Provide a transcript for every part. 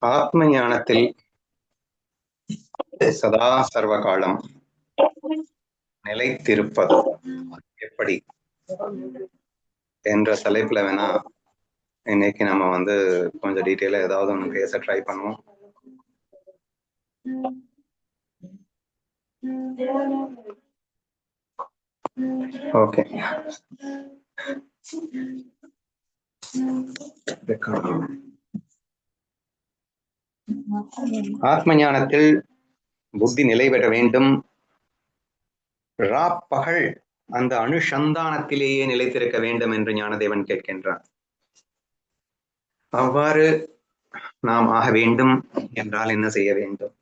ஆத்ம ஞானத்தில் சதா சர்வ காலம் நிலைத்திருப்பது எப்படி என்ற தலைப்புல வேணா இன்னைக்கு நம்ம கொஞ்சம் டீட்டெயிலா ஏதாவது ஒன்று பேச ட்ரை பண்ணுவோம். ஓகே, ஆத்ம ஞானத்தில் புத்தி நிலை பெற வேண்டும். பகல் அந்த அனுசந்தானத்திலேயே நிலைத்திருக்க வேண்டும் என்று ஞானதேவன் கேட்கின்றான். அவ்வாறு நாம் ஆக வேண்டும் என்றால் என்ன செய்ய வேண்டும்?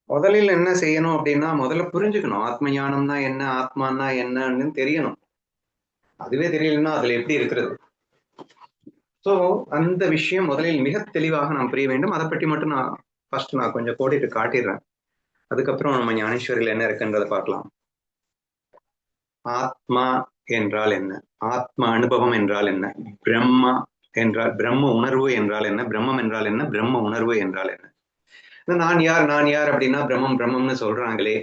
முதலில் என்ன செய்யணும் அப்படின்னா, முதல்ல புரிஞ்சுக்கணும் ஆத்ம ஞானம்னா என்ன, ஆத்மானா என்னன்னு தெரியணும். அதுவே தெரியலன்னா அதுல எப்படி இருக்கிறது? சோ அந்த விஷயம் முதலில் மிக தெளிவாக நாம் புரிய வேண்டும். அதை பற்றி மட்டும் நான் கொஞ்சம் கோடிட்டு காட்டிடுறேன். அதுக்கப்புறம் நம்ம ஞானேஸ்வரியில் என்ன இருக்குன்றதை பார்க்கலாம். ஆத்மா என்றால் என்ன, ஆத்ம அனுபவம் என்றால் என்ன, பிரம்மா என்றால் பிரம்ம உணர்வு என்றால் என்ன, பிரம்மம் என்றால் என்ன, பிரம்ம உணர்வு என்றால் என்ன? நான் யார் அப்படின்னா பிரம்மம்னு சொல்றாங்களே,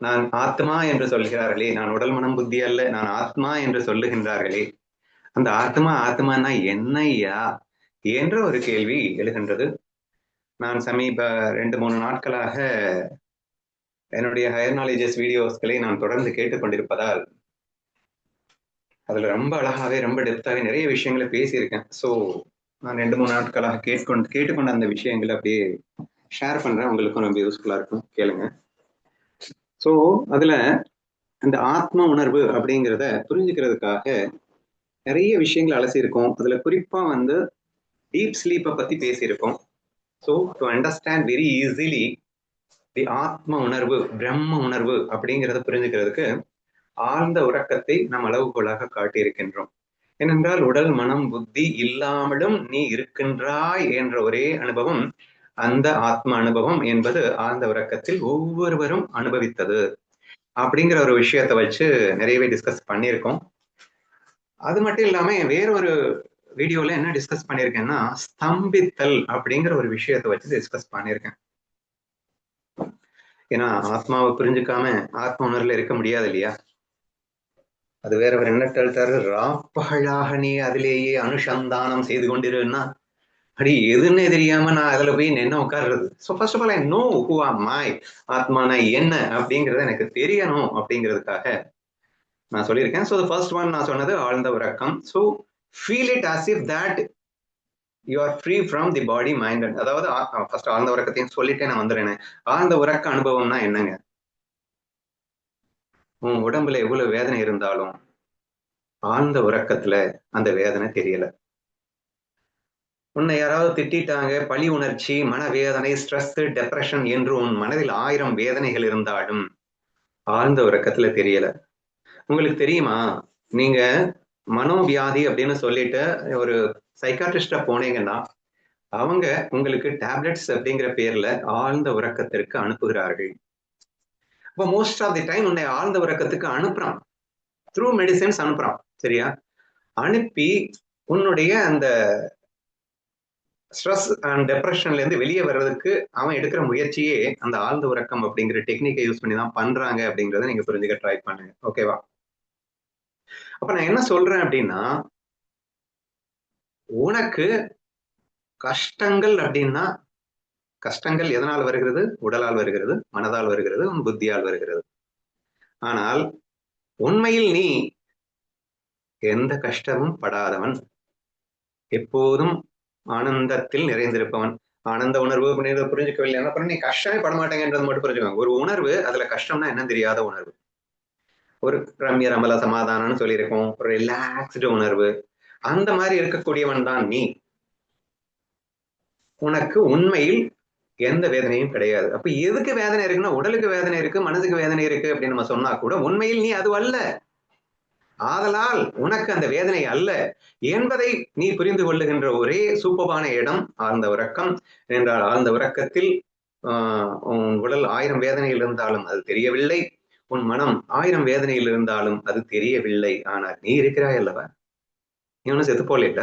நான் ஆத்மா என்று சொல்கிறார்களே, நான் உடல் மனம் புத்தி அல்ல, நான் ஆத்மா என்று சொல்லுகின்றார்களே, அந்த ஆத்மானா என்னையா என்ற ஒரு கேள்வி எழுகின்றது. நான் சமீப 2-3 நாட்களாக என்னுடைய ஹையர் நாலேஜஸ் வீடியோஸ்களை நான் தொடர்ந்து கேட்டுக்கொண்டிருப்பதால் அதுல ரொம்ப அழகாவே ரொம்ப டெப்தாவே நிறைய விஷயங்களை பேசியிருக்கேன். ஸோ நான் 2-3 நாட்களாக கேட்டுக்கொண்ட அந்த விஷயங்களை அப்படியே ஷேர் பண்றேன், உங்களுக்கும் ரொம்ப யூஸ்ஃபுல்லா இருக்கும், கேளுங்க. ஸோ அதுல அந்த ஆத்ம உணர்வு அப்படிங்கிறத புரிஞ்சுக்கிறதுக்காக நிறைய விஷயங்கள் அலசியிருக்கோம். அதுல குறிப்பா டீப் ஸ்லீப்பை பத்தி பேசியிருக்கோம். So to understand very easily the ஆத்ம உணர்வு, பிரம்ம உணர்வு அப்படிங்கிறத புரிஞ்சுக்கிறதுக்கு ஆழ்ந்த உறக்கத்தை நாம் அளவுகோலாக காட்டியிருக்கின்றோம். ஏனென்றால் உடல் மனம் புத்தி இல்லாமலும் நீ இருக்கின்றாய் என்ற ஒரே அனுபவம், அந்த ஆத்ம அனுபவம் என்பது ஆழ்ந்த உறக்கத்தில் ஒவ்வொருவரும் அனுபவித்தது அப்படிங்கிற ஒரு விஷயத்தை வச்சு நிறையவே டிஸ்கஸ் பண்ணியிருக்கோம். அது மட்டும் இல்லாம வேறொரு வீடியோல என்ன டிஸ்கஸ் பண்ணியிருக்கேன்னா, ஸ்தம்பித்தல் அப்படிங்கிற ஒரு விஷயத்தை வச்சு டிஸ்கஸ் பண்ணியிருக்கேன். ஏன்னா ஆத்மாவை புரிஞ்சுக்காம ஆத்ம உணர்வுல இருக்க முடியாது இல்லையா? அது வேற ஒரு என்ன தருத்தாரு, ராப்பகலாக நீ அதிலேயே அனுசந்தானம் செய்து கொண்டிருன்னா அப்படி எதுன்னு தெரியாம நான் அதுல போய் என்ன உட்கார்றது. So first of all I know who are my ஆத்மானா என்ன அப்படிங்கறத எனக்கு தெரியணும் அப்படிங்கிறதுக்காக நான் சொல்லியிருக்கேன். ஸோ ஃபர்ஸ்ட் ஒன் நான் சொன்னது ஆழ்ந்த உறக்கம். So feel it as if that you are free from the body mind. அதாவது ஃபர்ஸ்ட் ஆழ்ந்த உறக்கத்தையும் சொல்லிட்டே நான் வந்துடுறேன். ஆழ்ந்த உறக்க அனுபவம்னா என்னங்க? உன் உடம்புல எவ்வளவு வேதனை இருந்தாலும் ஆழ்ந்த உறக்கத்துல அந்த வேதனை தெரியல. உன்னை யாராவது திட்டாங்க, பழி உணர்ச்சி, மனவேதனை, ஸ்ட்ரெஸ், டெப்ரெஷன் என்று உன் மனதில் 1000 வேதனைகள் இருந்தாலும் ஆழ்ந்த உறக்கத்துல தெரியல. உங்களுக்கு தெரியுமா, நீங்க மனோவியாதி அப்படின்னு சொல்லிட்டு ஒரு சைக்காட்ரிஸ்ட போனீங்கன்னா அவங்க உங்களுக்கு டேப்லெட்ஸ் அப்படிங்கிற பேர்ல ஆழ்ந்த உறக்கத்திற்கு அனுப்புகிறார்கள். இப்போ மோஸ்ட் ஆஃப் தி டைம் உன்னை ஆழ்ந்த உறக்கத்துக்கு அனுப்புறான், த்ரூ மெடிசின்ஸ் அனுப்புறான், சரியா? அனுப்பி உன்னுடைய அந்த ஸ்ட்ரெஸ் அண்ட் டெப்ரெஷன்ல இருந்து வெளியே வர்றதுக்கு அவன் எடுக்கிற முயற்சியே அந்த ஆழ்ந்த உறக்கம் அப்படிங்கிற டெக்னிக்கை யூஸ் பண்ணி தான் பண்றாங்க அப்படிங்கிறத நீங்க புரிஞ்சுக்க ட்ரை பண்ணுங்க, ஓகேவா? அப்ப நான் என்ன சொல்றேன் அப்படின்னா, உனக்கு கஷ்டங்கள் அப்படின்னா, கஷ்டங்கள் எதனால் வருகிறது? உடலால் வருகிறது, மனதால் வருகிறது, உன் புத்தியால் வருகிறது. ஆனால் உண்மையில் நீ எந்த கஷ்டமும் படாதவன், எப்போதும் ஆனந்தத்தில் நிறைந்திருப்பவன். ஆனந்த உணர்வு புரிஞ்சுக்கவில்லை, அப்புறம் நீ கஷ்டமே படமாட்டேங்கன்றது மட்டும் புரிஞ்சுக்கோங்க. ஒரு உணர்வு, அதுல கஷ்டம்னா என்ன தெரியாத உணர்வு. ஒரு ரம்ய ரமல சமாதானம்னு சொல்லியிருக்கோம், ஒரு ரிலாக்ஸ்டு உணர்வு, அந்த மாதிரி இருக்கக்கூடியவன் தான் நீ. உனக்கு உண்மையில் எந்த வேதனையும் கிடையாது. அப்ப எதுக்கு வேதனை இருக்குன்னா, உடலுக்கு வேதனை இருக்கு, மனதுக்கு வேதனை இருக்கு அப்படின்னு நம்ம சொன்னா கூட உண்மையில் நீ அது அல்ல. ஆதலால் உனக்கு அந்த வேதனை அல்ல என்பதை நீ புரிந்து கொள்ளுகின்ற ஒரே சூப்பரான இடம் ஆழ்ந்த உறக்கம். என்றால் ஆழ்ந்த உறக்கத்தில் உன் உடல் 1000 வேதனையில் இருந்தாலும் அது தெரியவில்லை, உன் மனம் 1000 வேதனையில் இருந்தாலும் அது தெரியவில்லை. ஆனால் நீ இருக்கிறாய் அல்லவா? நீ ஒன்னும் செத்து போல இல்ல.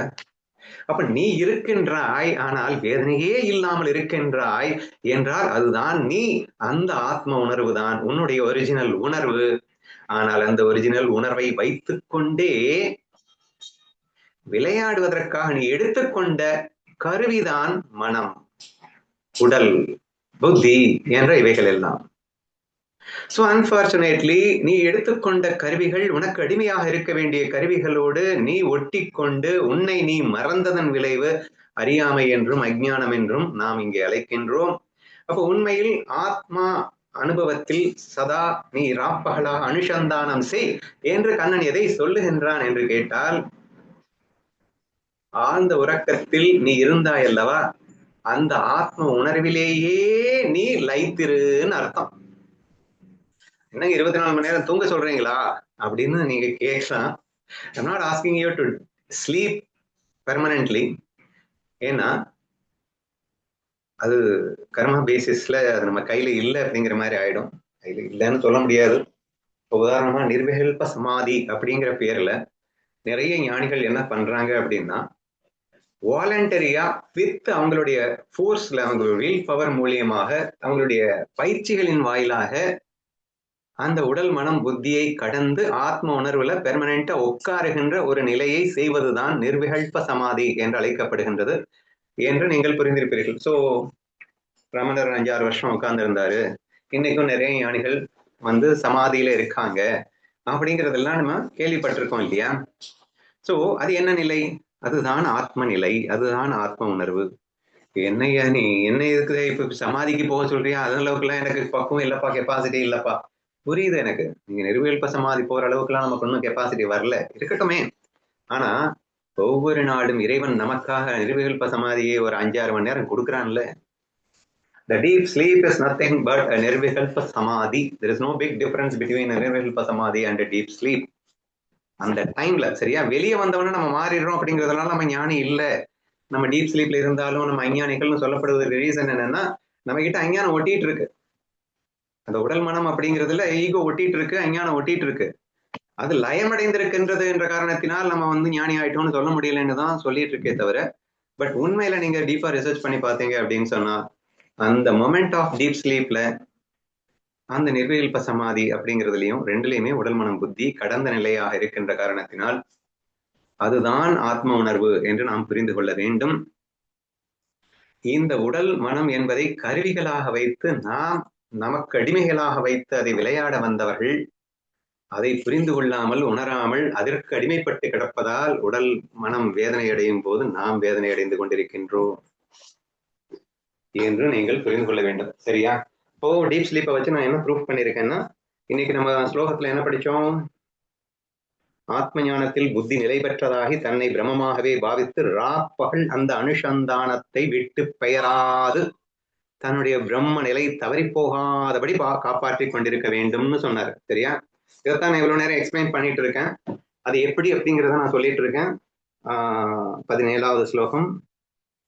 அப்ப நீ இருக்கின்றாய், ஆனால் வேதனையே இல்லாமல் இருக்கின்றாய் என்றால் அதுதான் நீ. அந்த ஆத்ம உணர்வு தான் உன்னுடைய ஒரிஜினல் உணர்வு. ஆனால் அந்த ஒரிஜினல் உணர்வை வைத்துக் கொண்டே விளையாடுவதற்காக நீ எடுத்துக்கொண்ட கருவிதான் மனம், உடல், புத்தி என்ற இவைகள் எல்லாம். சோ அன்பார்ச்சுனேட்லி நீ எடுத்துக்கொண்ட கருவிகள் உனக்கு அடிமையாக இருக்க வேண்டிய கருவிகளோடு நீ ஒட்டி கொண்டு உன்னை நீ மறந்ததன் விளைவு அறியாமை என்றும் அஞ்ஞானம் என்றும் நாம் இங்கே அழைக்கின்றோம். அப்ப உண்மையில் ஆத்மா அனுபவத்தில் சதா நீ ராப்பகலா அனுசந்தானம் செய் என்று கண்ணன் எதை சொல்லுகின்றான் என்று கேட்டால், ஆழ்ந்த உறக்கத்தில் நீ இருந்தாய் அல்லவா, அந்த ஆத்ம உணர்விலேயே நீ லைத்திருன்னு அர்த்தம். என்ன 24 மணி நேரம் தூங்க சொல்றீங்களா அப்படின்னு நீங்க கேட்கலாம். I'm not asking you to sleep permanently. ஏன்னா அது கர்மா பேசிஸ்ல அது நம்ம கையில இல்லை அப்படிங்கிற மாதிரி ஆயிடும். கையில இல்லைன்னு சொல்ல முடியாது. உதாரணமா நிர்விகல்ப சமாதி அப்படிங்கிற பேர்ல நிறைய ஞானிகள் என்ன பண்றாங்க அப்படின்னா, வாலண்டரியா வித் அவங்களுடைய ஃபோர்ஸ்ல, அவங்களுடைய வில் பவர் மூலியமாக, அவங்களுடைய பயிற்சிகளின் வாயிலாக அந்த உடல் மனம் புத்தியை கடந்து ஆத்ம உணர்வுல பெர்மனண்டா உட்காருகின்ற ஒரு நிலையை செய்வதுதான் நிர்விகல்ப சமாதி என்று அழைக்கப்படுகின்றது என்று நீங்கள் புரிந்திருப்பீர்கள். சோ ரமணர் 5-6 வருஷம் உட்கார்ந்து இருந்தாரு, இன்னைக்கும் நிறைய ஞானிகள் வந்து சமாதியில இருக்காங்க அப்படிங்கிறதெல்லாம் நம்ம கேள்விப்பட்டிருக்கோம் இல்லையா? சோ அது என்ன நிலை? அதுதான் ஆத்ம நிலை, அதுதான் ஆத்ம உணர்வு. என்னையா நீ என்ன இருக்குது இப்ப சமாதிக்கு போக சொல்றியா? அது அளவுக்கு எல்லாம் எனக்கு பக்குவம் இல்லப்பா, கெப்பாசிட்டி இல்லப்பா. புரியுது எனக்கு, நீங்க நிர்விகல்ப சமாதி போற அளவுக்கு எல்லாம் நமக்கு ஒன்றும் கெப்பாசிட்டி வரல, இருக்கட்டுமே. ஆனா ஒவ்வொரு நாளும் இறைவன் நமக்காக நிர்விகல்ப சமாதியை ஒரு 5-6 மணி நேரம் கொடுக்குறான்ல. The deep sleep is nothing but a nirvikalpa samadhi. There is no big difference between a nirvikalpa samadhi and a deep sleep. அந்த டைம்ல சரியா வெளியே வந்தவொடனே நம்ம மாறிடுறோம் அப்படிங்கிறதுனால நம்ம ஞானி இல்ல. நம்ம டீப் ஸ்லீப்ல இருந்தாலும் நம்ம அஞ்ஞானிகள்னு சொல்லப்படுவதற்கு ரீசன் என்னன்னா, நம்ம கிட்ட அஞ்ஞானம் ஒட்டிட்டு இருக்கு. அந்த உடல் மனம் அப்படிங்கிறதுல ஈகோ ஒட்டிட்டு இருக்கு, அஞ்ஞானம் ஒட்டிட்டு இருக்கு. அது லயமடைந்திருக்கின்றது என்ற காரணத்தினால் நம்ம வந்து ஞானி ஆயிட்டோம்னு சொல்ல முடியலன்னு தான் சொல்லிட்டு இருக்கே தவிர, பட் உண்மையில நீங்க டீப்பா ரிசர்ச் பண்ணி பார்த்தீங்க அப்படின்னு சொன்னா, அந்த மொமெண்ட் ஆஃப் டீப் ஸ்லீப்ல அந்த நிர்விகல்ப சமாதி அப்படிங்கிறதுலயும் ரெண்டுலயுமே உடல் மனம் புத்தி கடந்த நிலையாக இருக்கின்ற காரணத்தினால் அதுதான் ஆத்ம உணர்வு என்று நாம் புரிந்து கொள்ள வேண்டும். இந்த உடல் மனம் என்பதை கருவிகளாக வைத்து நாம் நமக்கு அடிமைகளாக வைத்து அதை விளையாட வந்தவர்கள் அதை புரிந்து கொள்ளாமல் உணராமல் அதற்கு அடிமைப்பட்டு கிடப்பதால் உடல் மனம் வேதனை அடையும் போது நாம் வேதனை அடைந்து கொண்டிருக்கின்றோம் என்று நீங்கள் புரிந்து கொள்ள வேண்டும். சரியா? இப்போ டீப் ஸ்லீப்பை வச்சு நான் என்ன ப்ரூஃப் பண்ணியிருக்கேன்னா, இன்னைக்கு நம்ம ஸ்லோகத்துல என்ன படிச்சோம்? ஆத்ம ஞானத்தில் புத்தி நிலை பெற்றதாகி தன்னை பிரமமாகவே பாவித்து ராப்பகல் அந்த அனுசந்தானத்தை விட்டு பெயராது தன்னுடைய பிரம்ம நிலை தவறி போகாதபடி காப்பாற்றி கொண்டிருக்க வேண்டும்னு சொன்னார். சரியா? இதைத்தான் நான் இவ்வளவு நேரம் எக்ஸ்பிளைன் பண்ணிட்டு இருக்கேன். அது எப்படி அப்படிங்கிறத நான் சொல்லிட்டு இருக்கேன். 17வது ஸ்லோகம்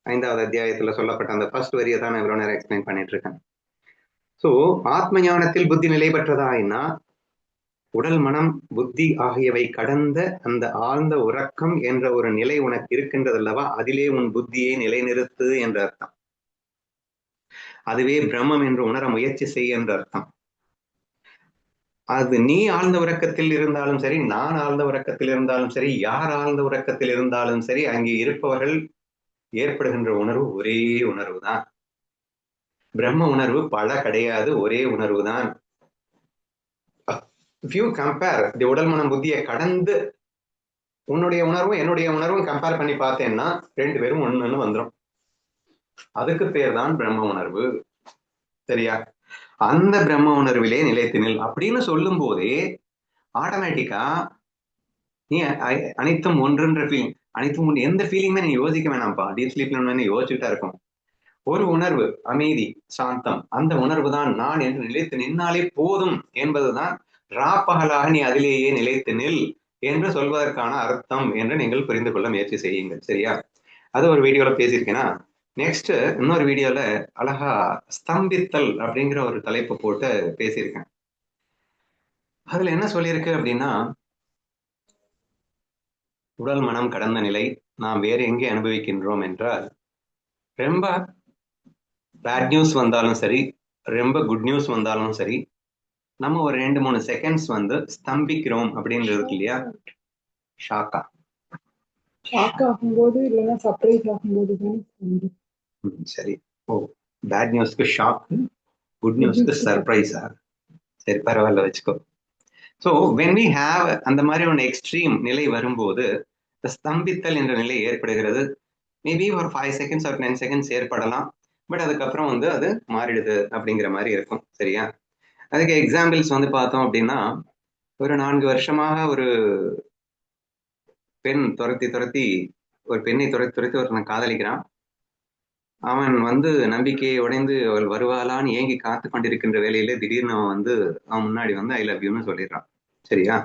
5வது அத்தியாயத்துல சொல்லப்பட்ட அந்த ஃபர்ஸ்ட் வரியை தான் நான் இவ்வளவு நேரம் எக்ஸ்பிளைன் பண்ணிட்டு இருக்கேன். சோ ஆத்ம ஞானத்தில் புத்தி நிலை பெற்றதாயினா உடல் மனம் புத்தி ஆகியவை கடந்த அந்த ஆழ்ந்த உறக்கம் என்ற ஒரு நிலை உனக்கு இருக்கின்றது அல்லவா, அதிலே உன் புத்தியை நிலைநிறுத்து என்ற அர்த்தம். அதுவே பிரம்மம் என்று உணர முயற்சி செய் என்ற அர்த்தம். அது நீ ஆழ்ந்த உறக்கத்தில் இருந்தாலும் சரி, நான் ஆழ்ந்த உறக்கத்தில் இருந்தாலும் சரி, யார் ஆழ்ந்த உறக்கத்தில் இருந்தாலும் சரி, அங்கே இருப்பவர்கள் ஏற்படுகின்ற உணர்வு ஒரே உணர்வு தான். பிரம்ம உணர்வு பல கிடையாது, ஒரே உணர்வு தான். If you compare the உடல் மனம் புத்தியை கடந்து உன்னுடைய உணர்வும் என்னுடைய உணர்வும் கம்பேர் பண்ணி பார்த்தேன்னா ரெண்டு பேரும் ஒண்ணுன்னு வந்துடும். அதுக்கு பேர் தான் பிரம்ம உணர்வு. சரியா? அந்த பிரம்ம உணர்விலே நிலைத்து நில் அப்படின்னு சொல்லும் போதே ஆட்டோமேட்டிக்கா நீ அனைத்தும் ஒன்றுன்ற ஃபீலிங், அனைத்தும் ஒன்று எந்த ஃபீலிங்குமே நீ யோசிக்க வேணாம்ப்பா. டீப் ஸ்லீப்ல யோசிச்சுட்டா இருக்கும். ஒரு உணர்வு அமைதி சாந்தம், அந்த உணர்வு தான் நான் என்று நிலைத்து நின்னாலே போதும் என்பதுதான் ராப்பகலாக நீ அதிலேயே நிலைத்து நில் என்று சொல்வதற்கான அர்த்தம் என்று நீங்கள் புரிந்து கொள்ள முயற்சி செய்யுங்கள். சரியா? அது ஒரு வீடியோல பேசியிருக்கேன்னா, நெக்ஸ்ட் இன்னொரு வீடியோல அழகா ஸ்தம்பித்தல் அப்படிங்கிற ஒரு தலைப்பு போட்டு பேசியிருக்கேன். அதுல என்ன சொல்லியிருக்கு அப்படின்னா, உடல் மனம் கடந்த நிலை, நாம் வேறு எங்கே அனுபவிக்கின்றோம் என்றால், ரொம்ப பேட் நியூஸ் வந்தாலும் சரி, ரொம்ப குட் நியூஸ் வந்தாலும் சரி, நம்ம ஒரு 2-3 செகண்ட்ஸ் வந்து ஸ்தம்பிக்கிறோம் அப்படின்றது இருக்கு இல்லையா? ஷாக்கா ஷாக் ஆகும்போது இல்லைன்னா சர்ப்ரைஸ் ஆகும்போது தானே. சரி. ஓ, பேட் நியூஸ்க்கு ஷாக், குட் நியூஸ்க்கு சர்ப்ரைஸா? சரி, பரவாயில்ல, வச்சுக்கோ. ஸோ வென் வி ஹாவ் அந்த மாதிரி ஒன்று எக்ஸ்ட்ரீம் நிலை வரும்போது ஸ்தம்பித்தல் என்ற நிலை ஏற்படுகிறது. மேபி ஒரு 5 செகண்ட்ஸ் ஒரு 10 செகண்ட்ஸ் ஏற்படலாம். பட் அதுக்கப்புறம் வந்து அது மாறிடுது அப்படிங்கிற மாதிரி இருக்கும். சரியா? அதுக்கு எக்ஸாம்பிள்ஸ் வந்து பார்த்தோம் அப்படின்னா, ஒரு 4 வருஷமாக ஒரு பெண் ஒரு பெண்ணை துரத்தி ஒருத்தன் காதலிக்கிறான். அவன் வந்து நம்பிக்கையை உடைந்து அவள் வருவாளான்னு ஏங்கி காத்து கொண்டிருக்கின்ற வேலையில திடீர்னு அவன் வந்து அவன் முன்னாடி வந்து ஐ லவ் யூன்னு சொல்லிடுறான். சரியா?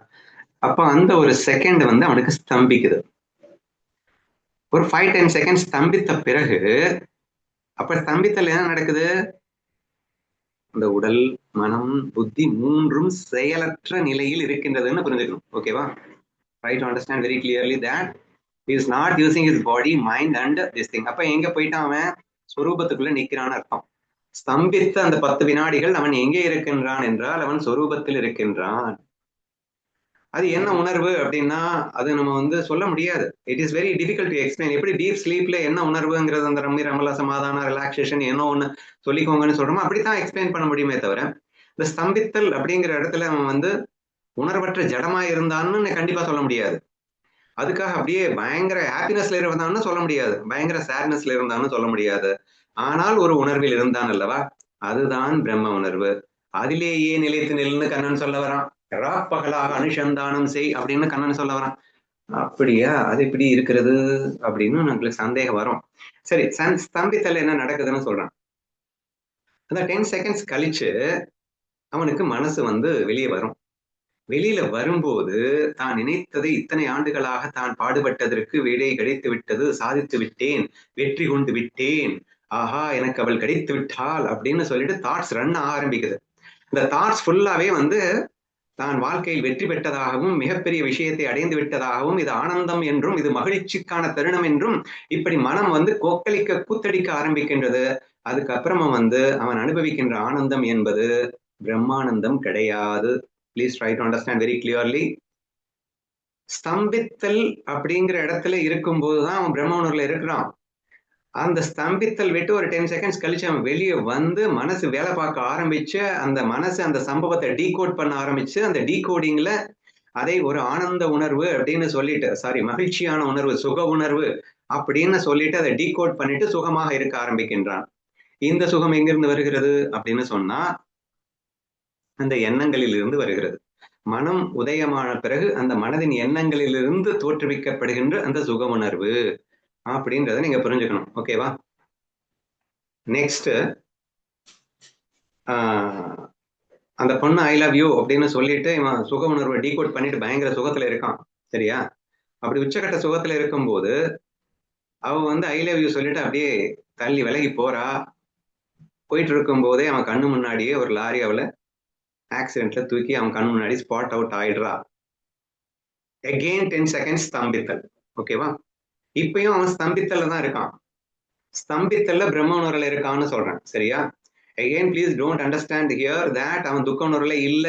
அப்ப அந்த ஒரு செகண்ட் வந்து அவனுக்கு ஸ்தம்பிக்குது. ஒரு 5-10 செகண்ட் ஸ்தம்பித்த பிறகு, அப்ப ஸ்தம்பித்தல் என்ன நடக்குது? இந்த உடல், மனம், புத்தி 3ம் செயலற்ற நிலையில் இருக்கின்றதுன்னு புரிஞ்சுக்கணும். ஓகேவா? Try to understand very clearly that he is not using his body, mind and this thing. அப்ப எங்க போயிட்டான் அவன்? சொரூபத்துக்குள்ள நிக்கிறான்னு அர்த்தம். ஸ்தம்பித்த அந்த 10 வினாடிகள் அவன் எங்கே இருக்கின்றான் என்றால் அவன் சொரூபத்தில் இருக்கின்றான். அது என்ன உணர்வு அப்படின்னா அது நம்ம வந்து சொல்ல முடியாது. It is very difficult to explain. எப்படி டீப் ஸ்லீப்ல என்ன உணர்வுங்கிறது அந்த ரமல சமாதானம், ரிலாக்ஸேஷன் என்ன ஒண்ணு சொல்லிக்கோங்கன்னு சொல்றோமோ அப்படித்தான் எக்ஸ்பிளைன் பண்ண முடியுமே தவிர, இந்த ஸ்தம்பித்தல் அப்படிங்கிற இடத்துல அவன் வந்து உணர்வற்ற ஜடமா இருந்தான்னு கண்டிப்பா சொல்ல முடியாது. அதுக்காக அப்படியே பயங்கர ஹாப்பினஸ்ல இருந்தான்னு சொல்ல முடியாது, பயங்கர சேட்னஸ்ல இருந்தான்னு சொல்ல முடியாது. ஆனால் ஒரு உணர்வில் இருந்தான் அல்லவா, அதுதான் பிரம்ம உணர்வு. அதிலேயே நிலைத்து நில்லுன்னு கண்ணன் சொல்ல வரான். ராப்பகலாக அனுசந்தானம் செய் அப்படின்னு கண்ணன் சொல்ல வரான். அப்படியா, அது எப்படி இருக்கிறது அப்படின்னு நம்மளுக்கு சந்தேகம் வரும். சரி, ஸ்தம்பித்தல் என்ன நடக்குதுன்னு சொல்றான். அந்த 10 செகண்ட்ஸ் கழிச்சு அவனுக்கு மனசு வந்து வெளியே வரும். வெளியில வரும்போது தான் நினைத்ததை இத்தனை ஆண்டுகளாக தான் பாடுபட்டதற்கு விடை கிடைத்து விட்டது, சாதித்து விட்டேன், வெற்றி கொண்டு விட்டேன், ஆஹா எனக்கு அவள் கிடைத்து விட்டாள் அப்படின்னு சொல்லிட்டு தாட்ஸ் ரன் ஆரம்பிக்குது. இந்த தாட்ஸ் ஃபுல்லாவே வந்து தான் வாழ்க்கையில் வெற்றி பெற்றதாகவும் மிகப்பெரிய விஷயத்தை அடைந்து விட்டதாகவும், இது ஆனந்தம் என்றும், இது மகிழ்ச்சிக்கான தருணம் என்றும் இப்படி மனம் வந்து கொக்களிக்க கூத்தடிக்க ஆரம்பிக்கின்றது. அதுக்கப்புறமா வந்து அவன் அனுபவிக்கின்ற ஆனந்தம் என்பது பிரம்மானந்தம் கிடையாது. Please try to understand very clearly. ஸ்தம்பித்தல் அப்படிங்கிற இடத்துல இருக்கும்போதுதான் அவன் பிரம்ம உணர்வுல இருக்கிறான். அந்த ஸ்தம்பித்தல் விட்டு ஒரு 10 செகண்ட்ஸ் கழிச்சு அவன் வெளியே வந்து மனசு வேலை பார்க்க ஆரம்பிச்சு அந்த மனசு அந்த சம்பவத்தை டீகோட் பண்ண ஆரம்பிச்சு அந்த டீகோடிங்ல அதை ஒரு ஆனந்த உணர்வு அப்படின்னு சொல்லிட்டு, சாரி, மகிழ்ச்சியான உணர்வு, சுக உணர்வு அப்படின்னு சொல்லிட்டு அதை டீகோட் பண்ணிட்டு சுகமாக இருக்க ஆரம்பிக்கின்றான். இந்த சுகம் எங்கிருந்து வருகிறது அப்படின்னு சொன்னா அந்த எண்ணங்களில் இருந்து வருகிறது. மனம் உதயமான பிறகு அந்த மனதின் எண்ணங்களிலிருந்து தோற்றுவிக்கப்படுகின்ற அந்த சுக உணர்வு அப்படின்றத நீங்க புரிஞ்சுக்கணும். ஓகேவா? நெக்ஸ்ட், அந்த பொண்ணு ஐ லவ் யூ அப்படின்னு சொல்லிட்டு இவன் சுக உணர்வை டீகோட் பண்ணிட்டு பயங்கர சுகத்துல இருக்கான். சரியா? அப்படி உச்சகட்ட சுகத்துல இருக்கும்போது அவ வந்து ஐ லவ் யூ சொல்லிட்டு அப்படியே தள்ளி விலகி போறா. போயிட்டு இருக்கும் போதே அவன் கண்ணு முன்னாடியே ஒரு லாரி அவளை ஆக்சிடென்ட்ல தூக்கி அவன் கண்ணு முன்னாடி ஸ்பாட் அவுட் ஆயிடுறா. அகெயின் 10 செகண்ட்ஸ் ஸ்தம்பித்தல். ஓகேவா? இப்பயும் அவன் ஸ்தம்பித்தல்ல தான் இருக்கான். ஸ்தம்பித்தல்ல பிரம்ம உணர்வுல இருக்கான்னு சொல்றேன். சரியா? Again please don't understand hear that அவன் துக்க உணர்வுல இல்ல.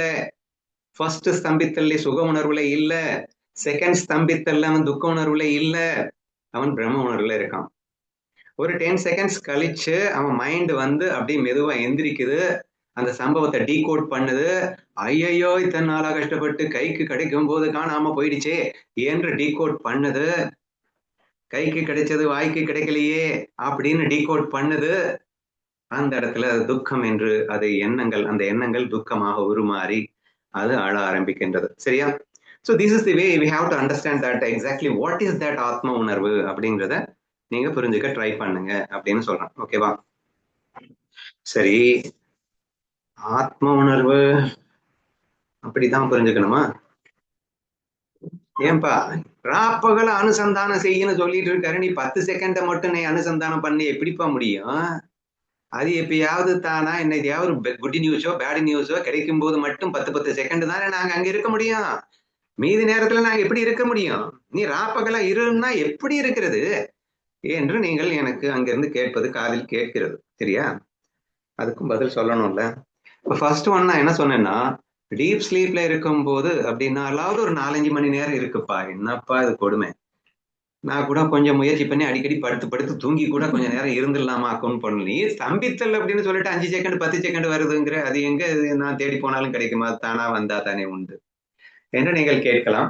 ஃபர்ஸ்ட் ஸ்தம்பித்தல்ல சுக உணர்வுல இல்ல. செகண்ட் ஸ்தம்பித்தல்ல அவன் துக்க உணர்வுல இல்ல. அவன் பிரம்ம உணர்வுல இருக்கான். ஒரு 10 செகண்ட்ஸ் கழிச்சு அவன் மைண்ட் வந்து அப்படியே மெதுவா எந்திரிக்குது. அந்த சம்பவத்தை டீகோட் பண்ணுது. ஐயையோ இத்தனை நாளா கஷ்டப்பட்டு கைக்கு கிடைக்கும் போது காணாம போயிடுச்சே என்று டீகோட் பண்ணுது. கைக்கு கிடைச்சது வாய்க்கு கிடைக்கலையே அப்படின்னு டீகோட் பண்ணுது. அந்த இடத்துல துக்கம் என்று அது எண்ணங்கள், அந்த எண்ணங்கள் துக்கமாக உருமாறி அது அழ ஆரம்பிக்கின்றது. சரியா? So this is the way we have to understand that exactly what is that ஆத்ம உணர்வு அப்படிங்கிறத நீங்க புரிஞ்சுக்க ட்ரை பண்ணுங்க அப்படின்னு சொல்றேன். ஓகேவா? சரி, ஆத்ம உணர்வு அப்படிதான் புரிஞ்சுக்கணுமா? ஏன்பா ராப்பகல அனுசந்தானம் செய்யன்னு சொல்லிட்டு இருக்காரு, நீ 10 செகண்ட மட்டும் நீ அனுசந்தானம் பண்ணி எப்படிப்பா முடியும்? அது எப்பயாவது தானா என்னையாவது குட் நியூஸோ பேட் நியூஸோ கிடைக்கும் போது மட்டும் 10 செகண்ட் தானே நாங்க அங்க இருக்க முடியும். மீதி நேரத்துல நாங்க எப்படி இருக்க முடியும்? நீ ராப்பகலா இருன்னா எப்படி இருக்கிறது என்று நீங்கள் எனக்கு அங்கிருந்து கேட்பது காதில் கேட்கிறது. சரியா? அதுக்கும் பதில் சொல்லணும்ல. இப்போ ஃபர்ஸ்ட் ஒன் நான் என்ன சொன்னேன்னா, டீப் ஸ்லீப்ல இருக்கும்போது அப்படின்னாலாவது ஒரு 4-5 மணி நேரம் இருக்குப்பா. என்னப்பா இது கொடுமை. நான் கூட கொஞ்சம் முயற்சி பண்ணி அடிக்கடி படுத்து படுத்து தூங்கி கூட கொஞ்சம் நேரம் இருந்துடலாமா அக்கௌண்ட் பண்ணி ஸ்தம்பித்தல் அப்படின்னு சொல்லிட்டு 5 செகண்ட் 10 செகண்ட் வருதுங்கிற அது எங்க நான் தேடி போனாலும் கிடைக்குமா? தானா வந்தா தானே உண்டு என்று நீங்கள் கேட்கலாம்.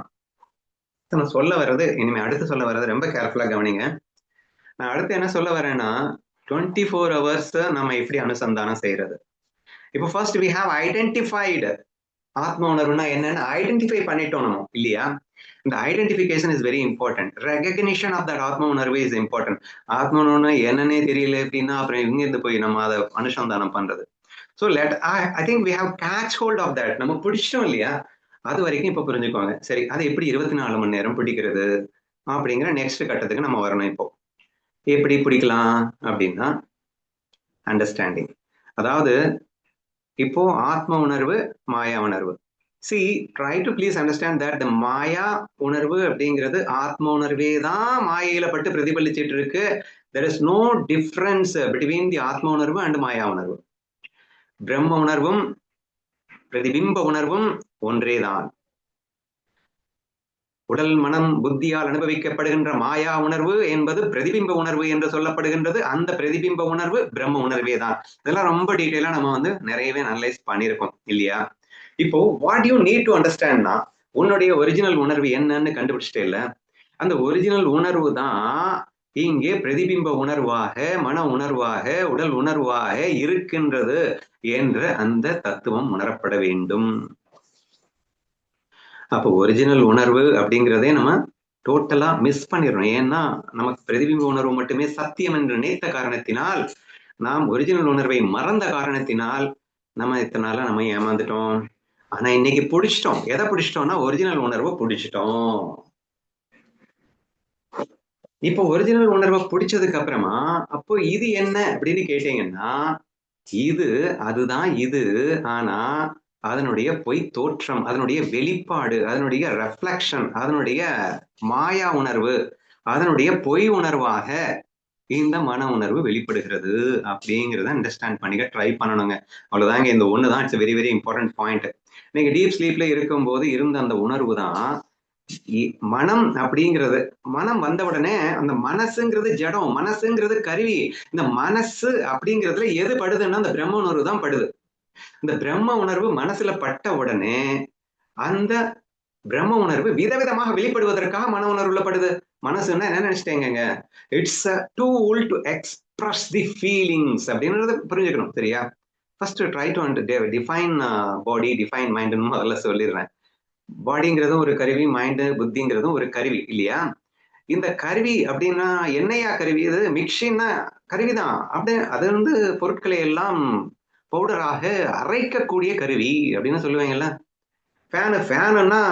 நான் சொல்ல வர்றது இனிமே அடுத்து சொல்ல வர்றது ரொம்ப கேர்ஃபுல்லா கவனிங்க. நான் அடுத்து என்ன சொல்ல வரேன்னா 24 ஹவர்ஸ் நம்ம எப்படி அனுசந்தானம் செய்யறது. இப்போ ஃபர்ஸ்ட் வி ஹாவ் ஐடென்டிஃபைடு ஆத்ம உணர்வுனா என்னன்னு ஐடென்டிஃபை பண்ணிட்டோம் நம்ம இல்லையா? இந்த identification is very important. Recognition of that ஆத்ம உணர்வு இஸ் இம்பார்ட்டன்ட். ஆத்ம உணர்வு என்னன்னே தெரியல அப்படின்னா அப்புறம் இங்க இருந்து போய் நம்ம அதை அனுசந்தானம் பண்றது. So let I think we have catch hold of that. நம்ம பிடிச்சிட்டோம் இல்லையா? அது வரைக்கும் இப்ப புரிஞ்சுக்கோங்க. சரி, அது எப்படி 24 மணி நேரம் பிடிக்கிறது அப்படிங்கிற நெக்ஸ்ட் கட்டத்துக்கு நம்ம வரணும். இப்போ எப்படி பிடிக்கலாம் அப்படின்னா அண்டர்ஸ்டாண்டிங். அதாவது இப்போ ஆத்ம உணர்வு மாயா உணர்வு. See, try to please understand that the மாயா உணர்வு அப்படிங்கிறது ஆத்ம உணர்வே தான் மாயையில பட்டு பிரதிபலிச்சிட்டு இருக்கு. There is no difference between the ஆத்ம உணர்வு and மாயா உணர்வு. பிரம்ம உணர்வும் பிரதிபிம்ப உணர்வும் ஒன்றேதான். உடல் மனம் புத்தியால் அனுபவிக்கப்படுகின்ற மாயா உணர்வு என்பது பிரதிபிம்ப உணர்வு என்று சொல்லப்படுகின்றது. அந்த பிரதிபிம்ப உணர்வு பிரம்ம உணர்வே தான். இதெல்லாம் ரொம்ப டீட்டெயிலா நம்ம நிறையவே அனலைஸ் பண்ணியிருக்கோம் இல்லையா? இப்போ வாட் யூ நீட் டு அண்டர்ஸ்டாண்ட்னா உன்னுடைய ஒரிஜினல் உணர்வு என்னன்னு கண்டுபிடிச்சிட்டே இல்ல, அந்த ஒரிஜினல் உணர்வு தான் இங்கே பிரதிபிம்ப உணர்வாக மன உணர்வாக உடல் உணர்வாக இருக்கின்றது என்ற அந்த தத்துவம் உணரப்பட வேண்டும். அப்போ ஒரிஜினல் உணர்வு அப்படிங்கிறதே நம்ம டோட்டலா மிஸ் பண்ணிடுறோம். ஏன்னா நமக்கு பிரதிபிம்ப உணர்வு மட்டுமே சத்தியம் என்று நினைத்த காரணத்தினால், நாம் ஒரிஜினல் உணர்வை மறந்த காரணத்தினால் நம்ம இத்தனை நாளா நம்ம ஏமாந்துட்டோம். ஆனா இன்னைக்கு பிடிச்சிட்டோம். எதை பிடிச்சிட்டோம்னா ஒரிஜினல் உணர்வை பிடிச்சிட்டோம். இப்போ ஒரிஜினல் உணர்வை பிடிச்சதுக்கு அப்புறமா அப்போ இது என்ன அப்படின்னு கேட்டீங்கன்னா, இது அதுதான் இது. ஆனா அதனுடைய பொய் தோற்றம், அதனுடைய வெளிப்பாடு, அதனுடைய ரெஃப்ளெக்ஷன், அதனுடைய மாயா உணர்வு, அதனுடைய பொய் உணர்வாக இந்த மன உணர்வு வெளிப்படுகிறது அப்படிங்கிறத அண்டர்ஸ்டாண்ட் பண்ணிக்க ட்ரை பண்ணணுங்க. அவ்வளவுதாங்க. இந்த ஒண்ணுதான் it's very very important point. நீங்க டீப் ஸ்லீப்ல இருக்கும்போது இருந்த அந்த உணர்வு தான் மனம் அப்படிங்கிறது. மனம் வந்த உடனே அந்த மனசுங்கிறது ஜடம், மனசுங்கிறது கருவி. இந்த மனசு அப்படிங்கிறதுல எது படுதுன்னா அந்த பிரம்ம உணர்வு தான் படுது. இந்த பிரம்ம உணர்வு மனசுல பட்ட உடனே அந்த பிரம்ம உணர்வு விதவிதமாக வெளிப்படுவதற்காக மன உணர்வுல படுது. மனசுன்னா என்ன நினைச்சிட்டேங்க, it's a tool to express the feelings அப்படின்றத புரிஞ்சுக்கணும். சரியா? First try to define body, define மைண்ட்னு முதல்ல சொல்லிடுறேன். பாடிங்கிறதும் ஒரு கருவி, மைண்டு புத்திங்கிறதும் ஒரு கருவி இல்லையா? இந்த கருவி அப்படின்னா என்னையா கருவி? இது மிக்சின்னா கருவிதான். அப்படி அது பொருட்களை எல்லாம் பவுடராக அரைக்கக்கூடிய கருவி அப்படின்னு சொல்லுவாங்கல்ல. ஃபேனுன்னா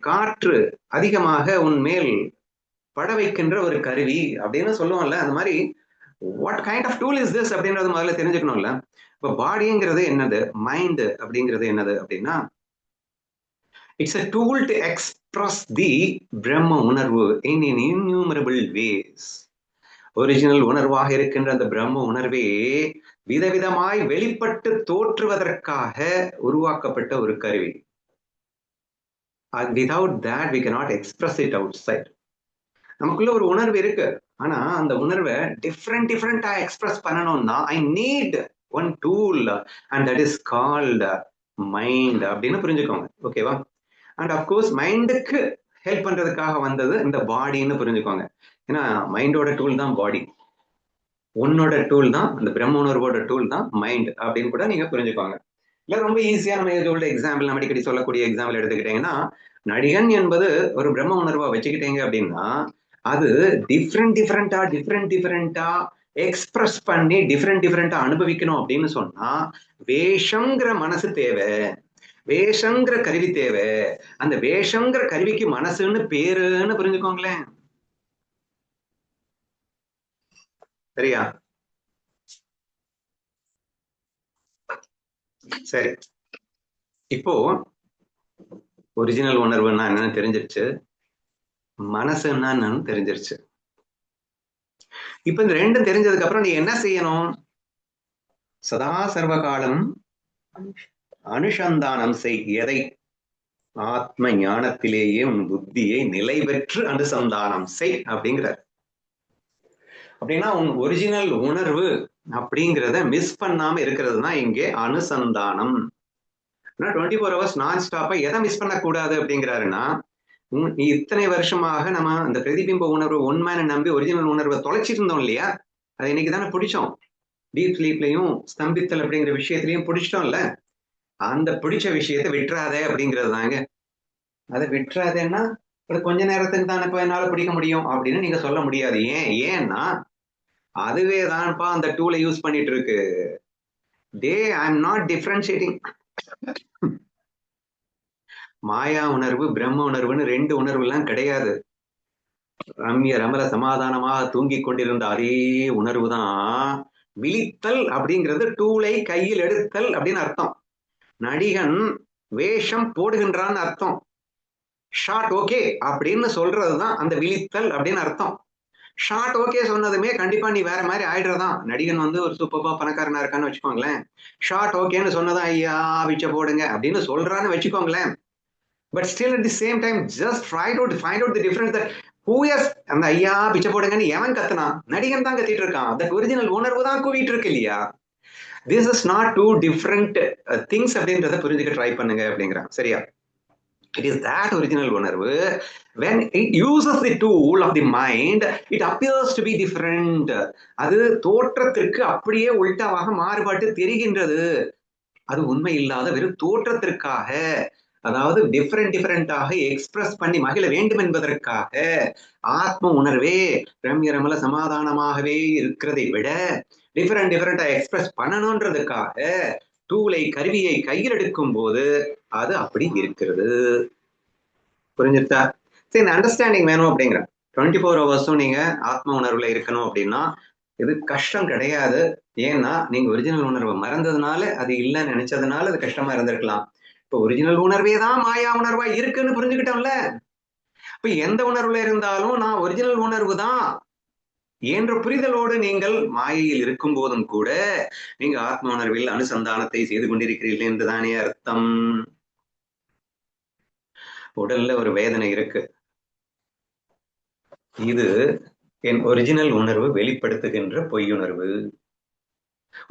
காற்று அதிகமாக உன் மேல் பட வைக்கின்ற ஒரு கருவி அப்படின்னு சொல்லுவோம்ல. அந்த மாதிரி what kind of tool is this அப்படின்றது முதல்ல தெரிஞ்சுக்கணும்ல. இப்போ பாடிங்கிறது என்னது, மைண்டு அப்படிங்கிறது என்னது அப்படின்னா it's a tool to express the பிரம்ம உணர்வு in an innumerable ways. Original உணர்வாக இருக்கின்ற அந்த பிரம்ம உணர்வே விதவிதமாய் வெளிப்பட்டு தோற்றுவதற்காக உருவாக்கப்பட்ட ஒரு கருவி. without that we cannot express it outside. நமக்குள்ள ஒரு உணர்வு இருக்கு. ஆனா அந்த உணர்வை டிஃப்ரெண்டா எக்ஸ்பிரஸ் பண்ணணும்னா I need one tool and that is called mind அப்படின்னு புரிஞ்சுக்கோங்க. ஓகேவா? அண்ட் அப்கோர்ஸ் மைண்டுக்கு ஹெல்ப் பண்றதுக்காக வந்தது இந்த பாடின்னு புரிஞ்சுக்கோங்க. ஏன்னா மைண்டோட டூல் தான் பாடி, உன்னோட டூல் தான் அந்த பிரம்ம உணர்வோட டூல் தான் மைண்ட் அப்படின்னு கூட நீங்க புரிஞ்சுக்கோங்க. இல்ல ரொம்ப ஈஸியா நம்ம இதோட எக்ஸாம்பிள் நம்ம அடிக்கடி சொல்லக்கூடிய எக்ஸாம்பிள் எடுத்துக்கிட்டீங்கன்னா, நடிகன் என்பது ஒரு பிரம்ம உணர்வா வச்சுக்கிட்டீங்க அப்படின்னா அது டிஃப்ரெண்டா எக்ஸ்பிரஸ் பண்ணி டிஃப்ரெண்டா அனுபவிக்கணும் அப்படின்னு சொன்னா வேஷங்கிற மனசு தேவை, வேஷங்கிற கருவி தேவை. அந்த வேஷங்கிற கருவிக்கு மனசுன்னு பேருன்னு புரிஞ்சுக்கோங்களேன். சரியா? சரி, இப்போ ஒரிஜினல் உணர்வுன்னா என்னன்னு தெரிஞ்சிருச்சு, மனசுன்னா என்னன்னு தெரிஞ்சிருச்சு. இப்ப இந்த ரெண்டும் தெரிஞ்சதுக்கு அப்புறம் நீ என்ன செய்யணும்? சதா சர்வ காலம் அனுசந்தானம் செய். எதை? ஆத்ம ஞானத்திலேயே உன் புத்தியை நிலை பெற்று அனுசந்தானம் செய் அப்படிங்கிறார். அப்படின்னா உன் ஒரிஜினல் உணர்வு அப்படிங்கிறத மிஸ் பண்ணாம இருக்கிறது தான் இங்கே அனுசந்தானம். 24 hours நான் ஸ்டாப்பா எதை மிஸ் பண்ணக்கூடாது அப்படிங்கிறாருன்னா, இத்தனை வருஷமாக நம்ம அந்த பிரதிபிம்ப உணர்வு உண்மையான நம்பி ஒரிஜினல் உணர்வை தொலைச்சிட்டு இருந்தோம் இல்லையா, அதை இன்னைக்கு தானே பிடிச்சோம். டீப் ஸ்லீப்லயும் ஸ்தம்பித்தல் அப்படிங்கிற விஷயத்திலையும் பிடிச்சிட்டோம்ல. அந்த பிடிச்ச விஷயத்தை விட்டுறாத அப்படிங்கிறது தாங்க. அதை விட்டுறாதேன்னா அது கொஞ்ச நேரத்துக்கு தான் இப்ப என்னால பிடிக்க முடியும் அப்படின்னு நீங்க சொல்ல முடியாது. ஏன்னா அதுவே தான்ப்பா அந்த டூலை யூஸ் பண்ணிட்டு இருக்கு. I am not differentiating. மாயா உணர்வு பிரம்ம உணர்வுன்னு ரெண்டு உணர்வு எல்லாம் கிடையாது. ரம்ய ரமல சமாதானமாக தூங்கிக் கொண்டிருந்த அதே உணர்வு தான் விழித்தல் அப்படிங்கிறது. டூலை கையில் எடுத்தல் அப்படின்னு அர்த்தம். நடிகன் வேஷம் போடுகின்றான்னு அர்த்தம். ஷார்ட் ஓகே அப்படின்னு சொல்றதுதான் அந்த விழித்தல் அப்படின்னு அர்த்தம். ஷார்ட் ஓகே சொன்னதுமே கண்டிப்பா நீ வேற மாதிரி ஆயிடுறதான். நடிகன் ஒரு சூப்பர்பா பணக்காரனா இருக்கான்னு வச்சுக்கோங்களேன். ஷார்ட் ஓகேன்னு சொன்னதான் ஐயா விச்ச போடுங்க அப்படின்னு சொல்றான்னு வச்சுக்கோங்களேன். But still at the same time just find out the difference that who is அந்த ஐயா பிச்சை போடுங்கன்னு எவன் கத்துனா? நடிகன் தான் கத்திட்டு இருக்கான். தட் ஒரிஜினல் உணர்வு தான் கூவிட்டு இருக்கு இல்லையா. This is not two different things அப்படின்றத புரிஞ்சுக்க ட்ரை பண்ணுங்க அப்படிங்கிறான். சரியா? It is that original உணர்வு. When it uses the tool of the mind, it appears to be different. அது தோற்றத்திற்கு அப்படியே உள்டாவாக மாறுபாட்டு தெரிகின்றது. அது உண்மை இல்லாத வெறும் தோற்றத்திற்காக, அதாவது டிஃபரெண்டாக எக்ஸ்பிரஸ் பண்ணி மகிழ வேண்டும் என்பதற்காக ஆத்ம உணர்வே ரம்ய ரமல சமாதானமாகவே இருக்கிறதை விட டிஃபரெண்டா எக்ஸ்பிரஸ் பண்ணணும்ன்றதுக்காக டூலை கருவியை கையில் எடுக்கும் போது அது அப்படி இருக்கிறது. புரிஞ்சுட்டா? சரி, இந்த அண்டர்ஸ்டாண்டிங் வேணும் அப்படிங்கிற 24 hours நீங்க ஆத்ம உணர்வுல இருக்கணும் அப்படின்னா இது கஷ்டம் கிடையாது. ஏன்னா நீங்க ஒரிஜினல் உணர்வை மறந்ததுனால, அது இல்லைன்னு நினைச்சதுனால அது கஷ்டமா இருந்திருக்கலாம். இப்ப ஒரிஜினல் உணர்வே தான் மாயா உணர்வா இருக்குன்னு புரிஞ்சுக்கிட்டோம்ல. இப்ப எந்த உணர்வுல இருந்தாலும் நான் ஒரிஜினல் உணர்வு தான் என்ற புரிதலோடு நீங்கள் மாயையில் இருக்கும் போதும் கூட நீங்க ஆத்ம உணர்வில் அனுசந்தானத்தை செய்து கொண்டிருக்கிறீர்கள் என்றுதானே அர்த்தம். உடல்ல ஒரு வேதனை இருக்கு. இது என் ஒரிஜினல் உணர்வு வெளிப்படுத்துகின்ற பொய்யுணர்வு.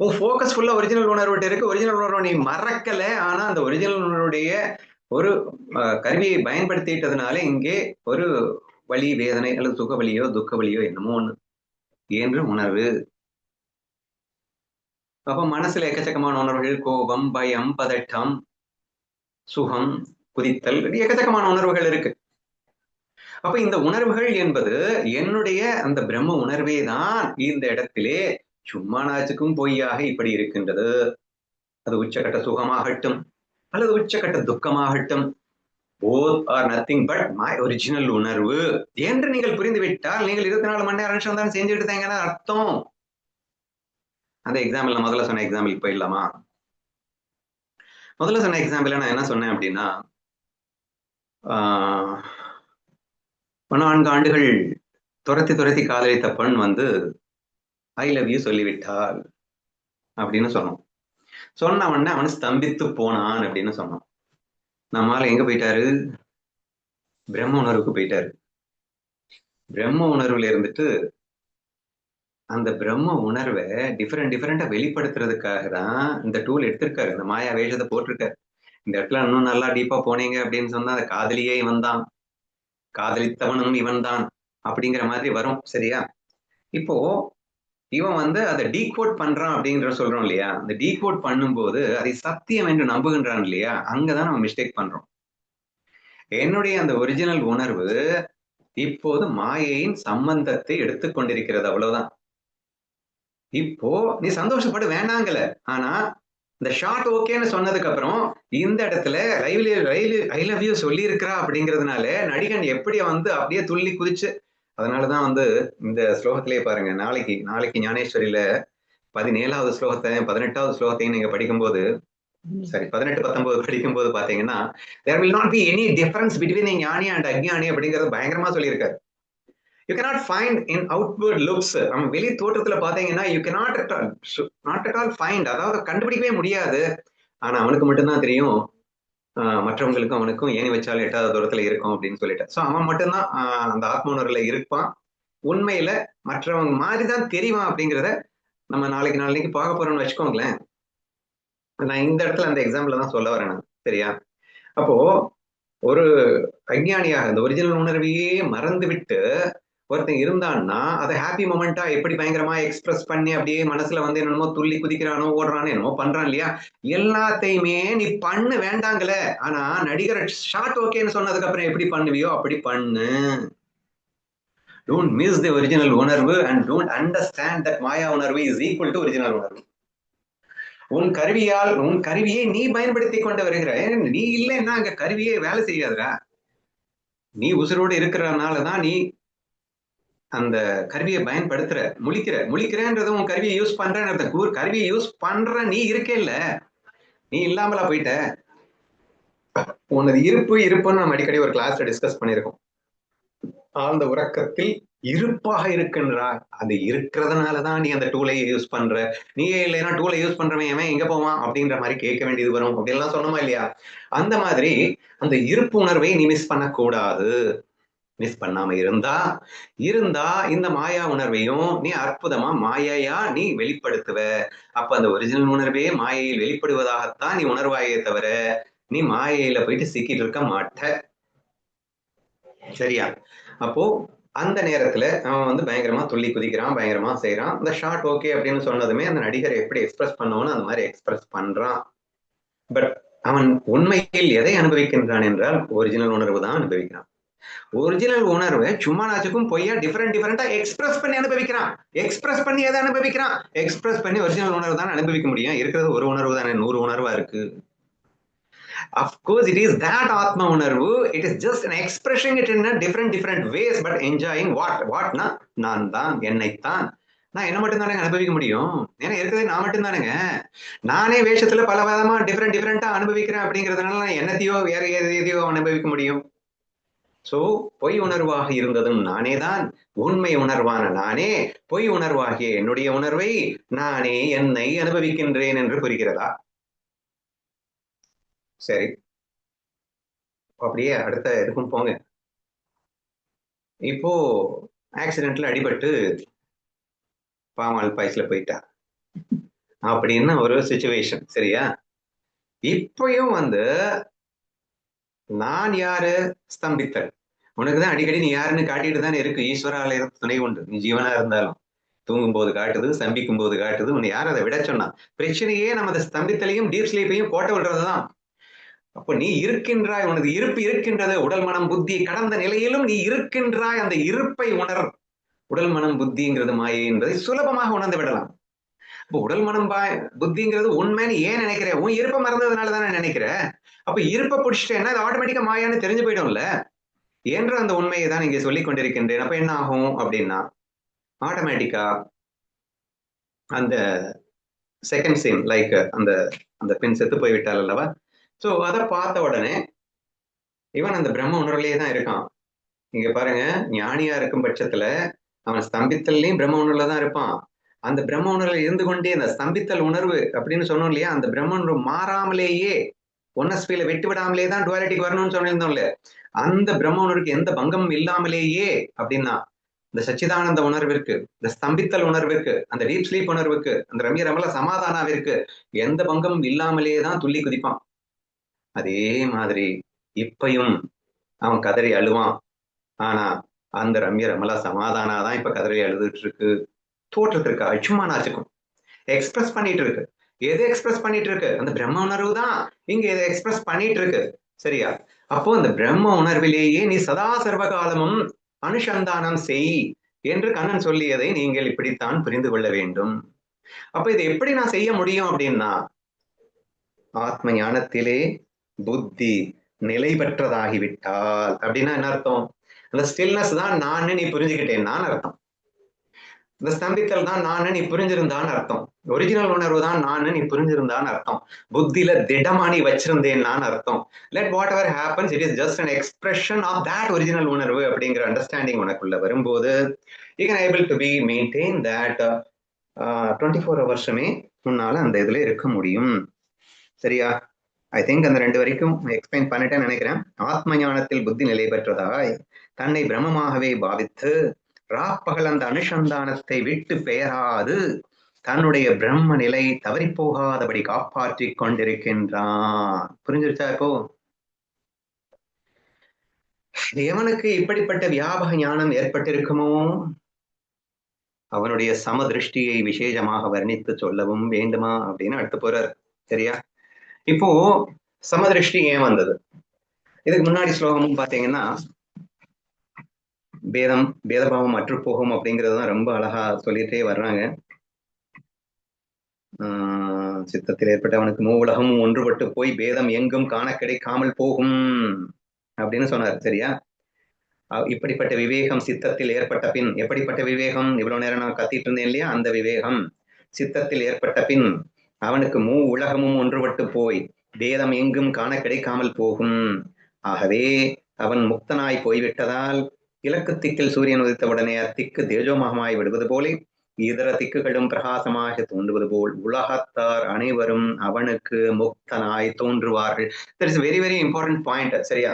உன் போக்கஸ் ஃபுல்லா ஒரிஜினல் உணர்வு இருக்கு. ஒரிஜினல் உணர்வை நீ மறக்கல. ஆனா அந்த ஒரிஜினல் உணர்வுடைய ஒரு கருவியை பயன்படுத்திட்டதுனால இங்கே ஒரு வலி வேதனை அல்லது சுக வலியோ துக்க வலியோ என்னமோ ஒண்ணு என்று உணர்வு. அப்ப மனசுல எக்கச்சக்கமான உணர்வுகள், கோபம், பயம், பதட்டம், சுகம், குதித்தல், எக்கச்சக்கமான உணர்வுகள் இருக்கு. அப்ப இந்த உணர்வுகள் என்பது என்னுடைய அந்த பிரம்ம உணர்வே தான் இந்த இடத்திலே சும்மா நாச்சுக்கும் பொய்யாக இப்படி இருக்கின்றது. அது உச்சக்கட்ட சுகமாகட்டும் அல்லது உச்சக்கட்ட துக்கமாகட்டும், both are nothing but my original உணர்வு என்று நீங்கள் புரிந்துவிட்டால் நீங்கள் 24 மணி நேரம் அனுசந்தானம் செஞ்சுட்டு இருந்தீங்கன்னா அர்த்தம். அந்த எக்ஸாம்பிள் நான் முதல்ல சொன்ன எக்ஸாம்பிள் போயிடலாமா? முதல்ல சொன்ன எக்ஸாம்பிள் நான் என்ன சொன்னேன் அப்படின்னா, 4 ஆண்டுகள் துரத்தி காதலித்த பெண் ஐ லவ் யூ சொல்லிவிட்டாள் அப்படின்னு சொன்னோம். சொன்ன உடனே அவன் ஸ்தம்பித்து போனான் அப்படின்னு சொன்னான். நம்மால எங்க போயிட்டாரு? பிரம்ம உணர்வுக்கு போயிட்டாரு. பிரம்ம உணர்வுல இருந்துட்டு அந்த பிரம்ம உணர்வை டிஃபரெண்டா வெளிப்படுத்துறதுக்காக தான் இந்த டூல் எடுத்திருக்காரு. இந்த மாயா வேஷத்தை போட்டிருக்காரு. இந்த இடத்துல இன்னும் நல்லா டீப்பா போனீங்க அப்படின்னு சொன்னா அந்த காதலியே இவன் தான், காதலித்தவனும் இவன் தான் அப்படிங்கிற மாதிரி வரும். சரியா? இப்போ இவன் அதை டீகோட் பண்றான் அப்படிங்கிற சொல்றோம் இல்லையா? அந்த டீகோட் பண்ணும்போது அதை சத்தியம் என்று நம்புகின்றான் இல்லையா? அங்கதான் நம்ம மிஸ்டேக் பண்றோம். என்னுடைய அந்த ஒரிஜினல் உணர்வு இப்போது மாயையின் சம்பந்தத்தை எடுத்துக்கொண்டிருக்கிறது, அவ்வளவுதான். இப்போ நீ சந்தோஷப்பட வேண்டாங்கல. ஆனா இந்த ஷார்ட் ஓகேன்னு சொன்னதுக்கு அப்புறம் இந்த இடத்துல ஐ லவ் யூ சொல்லி இருக்கிறா அப்படிங்கிறதுனால நடிகன் எப்படி அப்படியே துள்ளி குதிச்சு, அதனாலதான் இந்த ஸ்லோகத்திலேயே பாருங்க, நாளைக்கு ஞானேஸ்வரியில 17வது ஸ்லோகத்தை 18வது ஸ்லோகத்தையும் நீங்க படிக்கும்போது சரி 18-19 படிக்கும்போது பாத்தீங்கன்னா there will not be any difference between a ஞானி and அஜ்ஞானி அப்படிங்கறது பயங்கரமா சொல்லியிருக்காரு. You cannot find in outward looks, அவன் வெளி தோற்றத்துல பாத்தீங்கன்னா you cannot not at all find, அதாவது கண்டுபிடிக்கவே முடியாது. ஆனா அவனுக்கு மட்டும்தான் தெரியும் மற்றவங்களுக்கும் அவனுக்கும் ஏணி வச்சாலும் எட்டாத தூரத்துல இருக்கும் அப்படின்னு சொல்லிட்டு. சோ அவன் மட்டும்தான் அந்த ஆத்ம உணர்வுல இருப்பான். உண்மையில மற்றவங்க மாதிரிதான் தெரிவான் அப்படிங்கிறத நம்ம நாளைக்கு பார்க்க போறோம்னு வச்சுக்கோங்களேன். நான் இந்த இடத்துல அந்த எக்ஸாம்பிள் தான் சொல்ல வரேன் நான். சரியா? அப்போ ஒரு அஞ்ஞானியாக அந்த ஒரிஜினல் உணர்வையே மறந்து விட்டு ஒருத்தன் இருந்தான்னா அதை ஹாப்பி மொமெண்டா எப்படி பயங்கரமா எக்ஸ்பிரஸ் பண்ணி அப்படியே மனசுல வந்து என்னமோ துள்ளி குதிக்கிறானோ ஓடுறானோ என்னமோ பண்றான் இல்லையா, எல்லாத்தையுமே நீ பண்ணு வேண்டாங்கல. ஆனா நடிகர் ஷார்ட் ஓகேன்னு சொன்னதுக்கு அப்புறம் எப்படி பண்ணுவியோ அப்படி பண்ணு. Don't miss the original உணர்வு and don't understand that மாயா உணர்வு is equal to ஒரிஜினல் உணர்வு. உன் கருவியை நீ பயன்படுத்தி கொண்டு வருகிற. நீ இல்லைன்னா அங்க கருவியே வேலை செய்யாதுடா. நீ உசுரோடு இருக்கிறனாலதான் நீ அந்த கருவியை பயன்படுத்துற. முழிக்கிறன்றது உன் கருவியை யூஸ் பண்றேன்னு கருவியை யூஸ் பண்ற நீ இருக்கே இல்ல, நீ இல்லாமலா போயிட்ட. உனது இருப்புன்னு நம்ம அடிக்கடி ஒரு கிளாஸ்ல டிஸ்கஸ் பண்ணிருக்கோம். ஆழ்ந்த உறக்கத்தில் இருப்பாக இருக்கின்றாய். அது இருக்கிறதுனாலதான் நீ அந்த டூலை யூஸ் பண்ற. நீயே இல்லைன்னா டூலை யூஸ் பண்றவன் எவன் எங்க போவான் அப்படின்ற மாதிரி கேட்க வேண்டியது வரும். அப்படி எல்லாம் சொன்னோமா இல்லையா? அந்த மாதிரி அந்த இருப்பு உணர்வை நீ மிஸ் பண்ணக்கூடாது. மிஸ் பண்ணாம இருந்தா இந்த மாயா உணர்வையும் நீ அற்புதமா மாயையா நீ வெளிப்படுத்துவ. அப்ப அந்த ஒரிஜினல் உணர்வே மாயையில் வெளிப்படுவதாகத்தான் நீ உணர்வாயே தவிர நீ மாயையில போயிட்டு சிக்கிட்டு இருக்க மாட்ட. சரியா? அப்போ அந்த நேரத்துல அவன் வந்து பயங்கரமா துள்ளி குதிக்கிறான், பயங்கரமா செய்யறான். அந்த ஷார்ட் ஓகே அப்படின்னு சொன்னதுமே அந்த நடிகர் எப்படி எக்ஸ்பிரஸ் பண்ணுவோன்னு அந்த மாதிரி எக்ஸ்பிரஸ் பண்றான். பட் அவன் உண்மையில் எதை அனுபவிக்கின்றான் என்றால் ஒரிஜினல் உணர்வு தான் அனுபவிக்கிறான். ஒரிஜினல் உணர்வு சும்மா நாச்சுக்கும் பொய்யா டிஃபரெண்டா எக்ஸ்பிரஸ் பண்ணி அனுபவிக்கிறான். எக்ஸ்பிரஸ் பண்ணி எதை அனுபவிக்கிறான்? எக்ஸ்பிரஸ் பண்ணி ஒரிஜினல் உணர்வு தான் அனுபவிக்க முடியும். இருக்கிறது ஒரு உணர்வு தானே, 100 உணர்வா இருக்கு. Of course it is that Atma Unarvu. It is just an expressing it in a different ways, but enjoying what na நான் தான், என்னைத்தான். நான் என்ன மட்டும் தானே அனுபவிக்க முடியும். ஏன்னா இருக்கிறது நான் மட்டும் தானேங்க. நானே வேஷத்துல பல விதமா டிஃபரெண்டா அனுபவிக்கிறேன் அப்படிங்கிறதுனால நான் என்னத்தையோ வேற எதையோ அனுபவிக்க முடியும். சோ பொய் உணர்வாக இருந்ததும் நானே தான், உண்மை உணர்வான நானே பொய் உணர்வாகிய என்னுடைய உணர்வை நானே என்னை அனுபவிக்கின்றேன் என்று புரிகிறதா? சரி, அப்படியே அடுத்த எதுக்கும் போங்க. இப்போ ஆக்சிடென்ட்ல அடிபட்டு பாமால் பாய்ஸ்ல போயிட்டா அப்படின்னு ஒரு சிச்சுவேஷன். சரியா? இப்பயும் வந்து நான் யாரு? ஸ்தம்பித்தல். உனக்குதான் அடிக்கடி நீ யாருன்னு காட்டிட்டு தானே இருக்கு. ஈஸ்வராலய துணை உண்டு. நீ ஜீவனா இருந்தாலும் தூங்கும் போது காட்டுது, ஸ்தம்பிக்கும் போது காட்டுது. உன்னை யார் அதை விட சொன்னா? பிரச்சனையே நமது ஸ்தம்பித்தலையும் டீப் ஸ்லீப்பையும் கோட்டை விடுறதுதான். அப்போ நீ இருக்கின்றாய், உனது இருப்பு இருக்கின்றது. உடல் மனம் புத்தி கடந்த நிலையிலும் நீ இருக்கின்றாய். அந்த இருப்பை உணர். உடல் மனம் புத்திங்கிறது மாயை என்பதை சுலபமாக உணர்ந்து விடலாம். இப்போ உடல் மனம் புத்திங்கிறது உண்மைன்னு ஏன் நினைக்கிற? உன் இருப்பை மறந்ததுனால தானே நினைக்கிற. அப்ப இருப்பை பிடிச்சிட்டேன்னா அது ஆட்டோமேட்டிக்கா மாயான்னு தெரிஞ்சு போயிடும்ல என்ற அந்த உண்மையை தான் இங்கே சொல்லிக் கொண்டிருக்கின்றேன். அப்ப என்ன ஆகும் அப்படின்னா ஆட்டோமேட்டிக்கா அந்த செகண்ட் சீன் லைக் அந்த அந்த பெண் செத்து போய்விட்டாள் அல்லவா? சோ அதை பார்த்த உடனே இவன் அந்த பிரம்ம உணர்வுலயே தான் இருக்கான். இங்க பாருங்க, ஞானியா இருக்கும் பட்சத்துல அவன் ஸ்தம்பித்தல்லையும் பிரம்ம உணர்வுல தான் இருப்பான். அந்த பிரம்ம உணர்வுல இருந்து கொண்டே அந்த ஸ்தம்பித்தல் உணர்வு அப்படின்னு சொன்னோம் இல்லையா, அந்த பிரம்ம உணர்வு மாறாமலேயே ஒன்னஸ்பியில வெட்டு விடாமலே தான் டுவாலிட்டிக்கு வரணும்னு சொல்லியிருந்தோம்ல. அந்த பிரம்ம உணர்வுக்கு எந்த பங்கமும் இல்லாமலேயே அப்படின்னா இந்த சச்சிதானந்த உணர்விற்கு, இந்த ஸ்தம்பித்தல் உணர்விற்கு, அந்த டீப் ஸ்லீப் உணர்வுக்கு, அந்த ரம்ய ரமல சமாதானாவிற்கு எந்த பங்கமும் இல்லாமலேயே தான் துள்ளி குதிப்பான். அதே மாதிரி இப்பையும் அவன் கதறி அழுவான். ஆனா அந்த ரம்ய ரமலா சமாதானாதான் இப்ப கதறி அழுதுட்டு இருக்கு. தோற்றத்திற்கு சும்மா நாச்சுக்கும் எக்ஸ்பிரஸ் பண்ணிட்டு இருக்கு. எது எக்ஸ்பிரஸ் பண்ணிட்டு இருக்கு? அந்த பிரம்ம உணர்வு தான் இங்க எதை எக்ஸ்பிரஸ் பண்ணிட்டு இருக்கு. சரியா? அப்போ அந்த பிரம்ம உணர்விலேயே நீ சதா சர்வகாலமும் அனுசந்தானம் செய் என்று கண்ணன் சொல்லியதை நீங்கள் இப்படித்தான் புரிந்து கொள்ள வேண்டும். அப்ப இதை எப்படி நான் செய்ய முடியும் அப்படின்னா, ஆத்ம ஞானத்திலே புத்தி நிலை பெற்றதாகிவிட்டால் அப்படின்னா என்ன அர்த்தம்? அந்த ஸ்டில்னஸ் தான் நான் நீ புரிஞ்சுக்கிட்டேன்னு அர்த்தம். இந்த ஸ்தம்பித்தல் தான் நான் நீ புரிஞ்சிருந்தான்னு அர்த்தம். ஒரிஜினல் உணர்வு தான் நான் நீ புரிஞ்சிருந்தான்னு அர்த்தம். புத்தியில திடமா நீ வச்சிருந்தேன்னு அர்த்தம். Let whatever happens it is just an expression of that original உணர்வு அப்படிங்கிற அண்டர்ஸ்டாண்டிங் உனக்குள்ள வரும்போது you can able to be maintain that 24 ஹவர்ஸுமே உன்னால அந்த இதுல இருக்க முடியும். சரியா? ஐ திங்க் அந்த 2 வரைக்கும் எக்ஸ்பிளைன் பண்ணிட்டேன்னு நினைக்கிறேன். ஆத்ம ஞானத்தில் புத்தி நிலை பெற்றதாய் தன்னை பிரம்மமாகவே பாவித்து ராப்பகல் அந்த அனுசந்தானத்தை விட்டு பெயராது தன்னுடைய பிரம்ம நிலை தவறி போகாதபடி காப்பாற்றி கொண்டிருக்கின்றான். புரிஞ்சிருச்சா இப்போ? எவனுக்கு இப்படிப்பட்ட வியாபக ஞானம் ஏற்பட்டிருக்குமோ அவனுடைய சம திருஷ்டியை விசேஷமாக வர்ணித்து சொல்லவும் வேண்டுமா அப்படின்னு அடுத்து போறார். சரியா? இப்போ சமதிருஷ்டி ஏன் வந்தது? இதுக்கு முன்னாடி ஸ்லோகமும் பாத்தீங்கன்னா பேதபாவம் அற்று போகும் அப்படிங்கறதுதான் ரொம்ப அழகா சொல்லிட்டே வர்றாங்க. சித்தத்தில் ஏற்பட்டவனுக்கு மூவுலகமும் ஒன்றுபட்டு போய் பேதம் எங்கும் காண கிடைக்காமல் போகும் அப்படின்னு சொன்னார். சரியா? இப்படிப்பட்ட விவேகம் சித்தத்தில் ஏற்பட்ட பின், எப்படிப்பட்ட விவேகம்? இவ்வளவு நேரம் நான் கத்திட்டு இருந்தேன் இல்லையா, அந்த விவேகம் சித்தத்தில் ஏற்பட்ட பின் அவனுக்கு உலகமும் ஒன்றுபட்டு போய் பேதம் எங்கும் காண கிடைக்காமல் போகும். ஆகவே அவன் முக்தனாய் போய்விட்டதால் இலக்கு திக்கில் சூரியன் உதித்தவுடனே அத்திக்கு தேஜோமகமாய் விடுவது போலே இதர திக்குகளும் பிரகாசமாக தோன்றுவது போல் உலகத்தார் அனைவரும் அவனுக்கு முக்தனாய் தோன்றுவார்கள். That is very very important point. சரியா?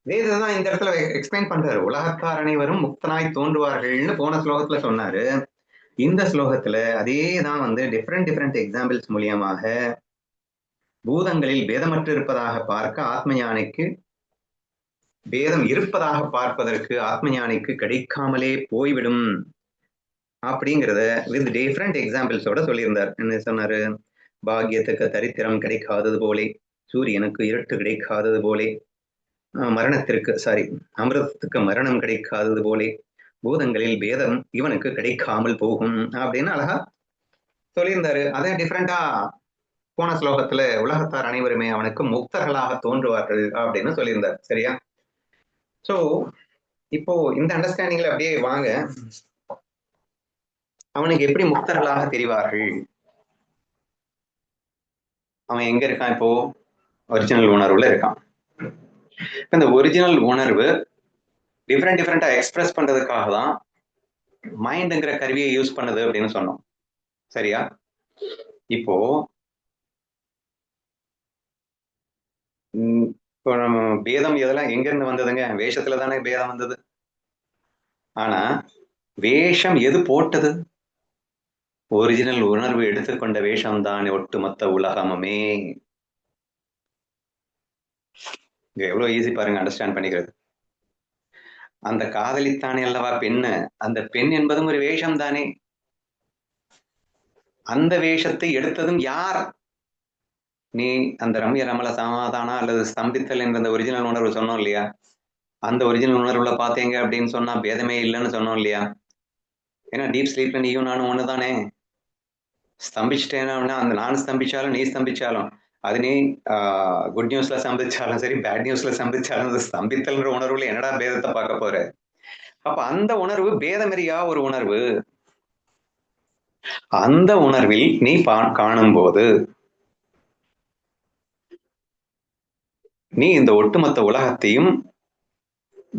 வேததான் இந்த இடத்துல எக்ஸ்பிளைன் பண்றாரு. உலகத்தார் அனைவரும் முக்தனாய் தோன்றுவார்கள்னு போன ஸ்லோகத்துல சொன்னாரு. இந்த ஸ்லோகத்துல அதே தான் டிஃப்ரெண்ட் எக்ஸாம்பிள்ஸ் மூலியமாக பூதங்களில் பேதமற்று இருப்பதாக பார்க்க ஆத்மஞானிக்கு பேதம் இருப்பதாக பார்ப்பதற்கு ஆத்மஞானிக்கு கிடைக்காமலே போய்விடும் அப்படிங்கிறத வித் டிஃப்ரெண்ட் எக்ஸாம்பிள்ஸோட சொல்லியிருந்தார். என்ன சொன்னாரு? பாக்கியத்துக்கு தரித்திரம் கிடைக்காதது போலே, சூரியனுக்கு இருட்டு கிடைக்காதது போலே, அமிர்தத்துக்கு மரணம் கிடைக்காதது போலே பூதங்களில் பேதம் இவனுக்கு கிடைக்காமல் போகும் அப்படின்னு அழகா சொல்லியிருந்தாரு. அதே டிஃப்ரெண்டா போன ஸ்லோகத்துல உலகத்தார் அனைவருமே அவனுக்கு முக்தர்களாக தோன்றுவார்கள் அப்படின்னு சொல்லியிருந்தார். சரியா? சோ இப்போ இந்த அண்டர்ஸ்டாண்டிங்ல அப்படியே வாங்க, அவனுக்கு எப்படி முக்தர்களாக தெரிவார்கள்? அவன் எங்க இருக்கான்? இப்போ ஒரிஜினல் உணர்வுல இருக்கான். இந்த ஒரிஜினல் உணர்வு டிஃப்ரெண்டா எக்ஸ்பிரஸ் பண்றதுக்காக தான் மைண்ட்ங்கிற கருவியை யூஸ் பண்ணுது அப்படின்னு சொன்னோம். சரியா? இப்போ நம்ம பேதம் இதெல்லாம் எங்க இருந்து வந்ததுங்க? வேஷத்துல தானே பேதம் வந்தது. ஆனா வேஷம் எது போட்டது? ஒரிஜினல் உணர்வு எடுத்துக்கொண்ட வேஷம் தான் ஒட்டுமொத்த உலகமுமே. எவ்வளவு ஈஸி பாருங்க அண்டர்ஸ்டாண்ட் பண்ணிக்கிறது. அந்த காதலித்தானே அல்லவா பெண்ணு, அந்த பெண் என்பதும் ஒரு வேஷம் தானே. அந்த வேஷத்தை எடுத்ததும் யார்? நீ அந்த ரம்ய ரமல சமாதானா அல்லது ஸ்தம்பித்தல் என்ற அந்த ஒரிஜினல் உணர்வு சொன்னோம் இல்லையா, அந்த ஒரிஜினல் உணர்வுல பாத்தீங்க அப்படின்னு சொன்னா பேதமே இல்லைன்னு சொன்னோம் இல்லையா. ஏன்னா டீப் ஸ்லீப்ல நீயும் நானும் ஒண்ணுதானே. ஸ்தம்பிச்சிட்டேன்னா அந்த நான் ஸ்தம்பிச்சாலும் நீ ஸ்தம்பிச்சாலும் அது நீ குட் நியூஸ்ல சம்பிச்சாலும் சரி, பேட் நியூஸ்ல சம்பிச்சாலும் ஸ்தம்பித்தல்ன்ற உணர்வுல என்னடா பேதத்தை பார்க்க போற? அப்ப அந்த உணர்வு பேதமெறியா ஒரு உணர்வு. அந்த உணர்வில் நீ காணும் போது நீ இந்த ஒட்டுமொத்த உலகத்தையும்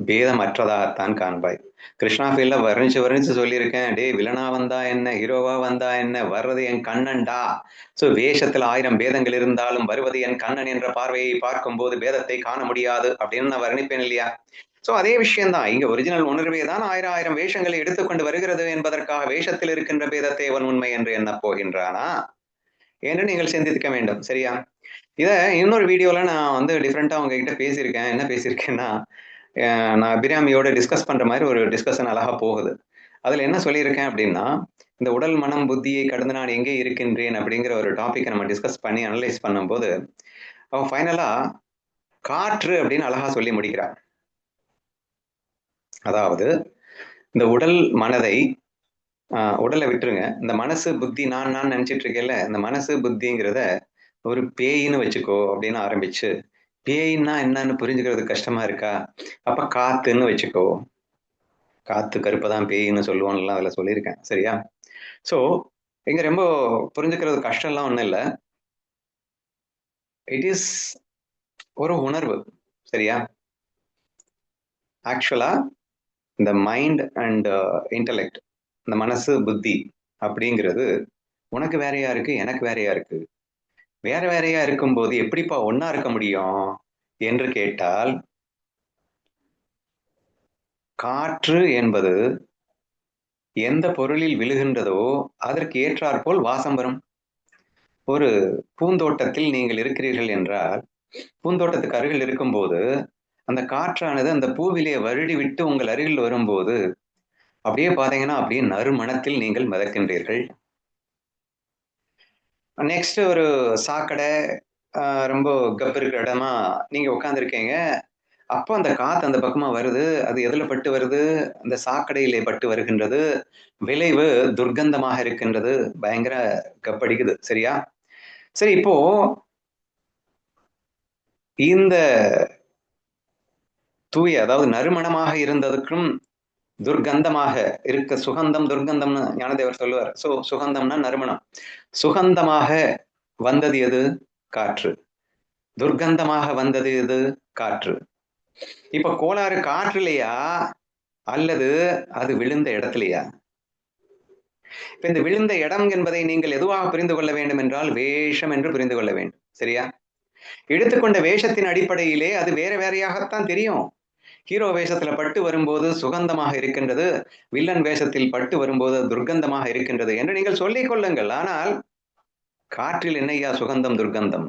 பேதமற்றதாகத்தான் காண்பாய். கிருஷ்ணா ஃபீல்ல வர்ணிச்சு சொல்லியிருக்கேன். டே வில்லனா வந்தா என்ன, ஹீரோவா வந்தா என்ன, வர்றது என் கண்ணன்டா. சோ வேஷத்துல 1000 பேதங்கள் இருந்தாலும் வருவது என் கண்ணன் என்ற பார்வையை பார்க்கும் போது பேதத்தை காண முடியாது அப்படின்னு நான் வர்ணிப்பேன் இல்லையா. சோ அதே விஷயம்தான் இங்க. ஒரிஜினல் உணர்வே தான் 1000 வேஷங்களை எடுத்துக்கொண்டு வருகிறது என்பதற்காக வேஷத்தில் இருக்கின்ற பேதத்தை அவன் உண்மை என்று எண்ண போகின்றானா என்று நீங்கள் சிந்திக்க வேண்டும். சரியா? இத இன்னொரு வீடியோல நான் டிஃப்ரெண்டா உங்ககிட்ட பேசியிருக்கேன். என்ன பேசியிருக்கேன்னா, நான் அபிராமியோட டிஸ்கஸ் பண்ற மாதிரி ஒரு டிஸ்கஷன் அழகா போகுது. அதுல என்ன சொல்லியிருக்கேன் அப்படின்னா, இந்த உடல் மனம் புத்தியை கடந்து நான் எங்கே இருக்கின்றேன் அப்படிங்கிற ஒரு டாபிக் நம்ம டிஸ்கஸ் பண்ணி அனலைஸ் பண்ணும்போது அவன் ஃபைனலா காற்று அப்படின்னு அழகா சொல்லி முடிக்கிறான். அதாவது இந்த உடல் மனதை உடலை விட்டுருங்க, இந்த மனசு புத்தி நான் நினைச்சிட்டு இருக்கேன்ல, இந்த மனசு புத்திங்கிறத ஒரு பேயின்னு வச்சுக்கோ அப்படின்னு ஆரம்பிச்சு, பேயின்னா என்னன்னு புரிஞ்சுக்கிறது கஷ்டமா இருக்கா? அப்ப காத்துன்னு வச்சுக்கோ. காத்து கருப்பதான் பேயின்னு சொல்லுவோம்லாம் அதுல சொல்லியிருக்கேன். சரியா? சோ இங்க ரொம்ப புரிஞ்சுக்கிறது கஷ்டம்லாம் ஒண்ணும் இல்லை. இட் இஸ் ஒரு உணர்வு. சரியா? ஆக்சுவலா இந்த மைண்ட் அண்ட் இன்டலெக்ட், இந்த மனசு புத்தி அப்படிங்கிறது உனக்கு வேறையா இருக்கு, எனக்கு வேறையா இருக்கு. வேற வேறையா இருக்கும்போது எப்படிப்பா ஒன்னா இருக்க முடியும் என்று கேட்டால், காற்று என்பது எந்த பொருளில் விழுகின்றதோ அதற்கு ஏற்றாற்போல் வாசம் வரும். ஒரு பூந்தோட்டத்தில் நீங்கள் இருக்கிறீர்கள் என்றால், பூந்தோட்டத்துக்கு அருகில் இருக்கும்போது அந்த காற்றானது அந்த பூவிலே வருடி விட்டு உங்கள் அருகில் வரும்போது அப்படியே பாத்தீங்கன்னா அப்படியே நறுமணத்தில் நீங்கள் மிதக்கின்றீர்கள். நெக்ஸ்ட் ஒரு சாக்கடை, ரொம்ப கப் இருக்கிற இடமா நீங்க உட்கார்ந்துருக்கீங்க. அப்போ அந்த காத்து அந்த பக்கமா வருது. அது எதுல பட்டு வருது? அந்த சாக்கடையிலே பட்டு வருகின்றது. விளைவு துர்க்கந்தமாக இருக்கின்றது. பயங்கர கப்படிக்குது. சரியா? சரி, இப்போ இந்த தூய, அதாவது நறுமணமாக இருந்ததுக்கும் துர்க்கந்தமாக இருக்க, சுகந்தம் துர்க்கந்தம்னு ஞானதேவர் சொல்லுவார். சோ சுகந்தம்னா நறுமணம். சுகந்தமாக வந்தது எது? காற்று. துர்க்கந்தமாக வந்தது எது? காற்று. இப்ப கோளாறு காற்றுலையா அல்லது அது விழுந்த இடத்துலையா? இப்ப இந்த விழுந்த இடம் என்பதை நீங்கள் எதுவாக புரிந்து கொள்ள வேண்டும் என்றால் வேஷம் என்று புரிந்து கொள்ள வேண்டும். சரியா? எடுத்துக்கொண்ட வேஷத்தின் அடிப்படையிலே அது வேற வேறையாகத்தான் தெரியும். ஹீரோ வேஷத்துல பட்டு வரும்போது சுகந்தமாக இருக்கின்றது, வில்லன் வேஷத்தில் பட்டு வரும்போது துர்க்கந்தமாக இருக்கின்றது என்று நீங்கள் சொல்லிக் கொள்ளுங்கள். ஆனால் காற்றில் என்னையா சுகந்தம் துர்க்கந்தம்?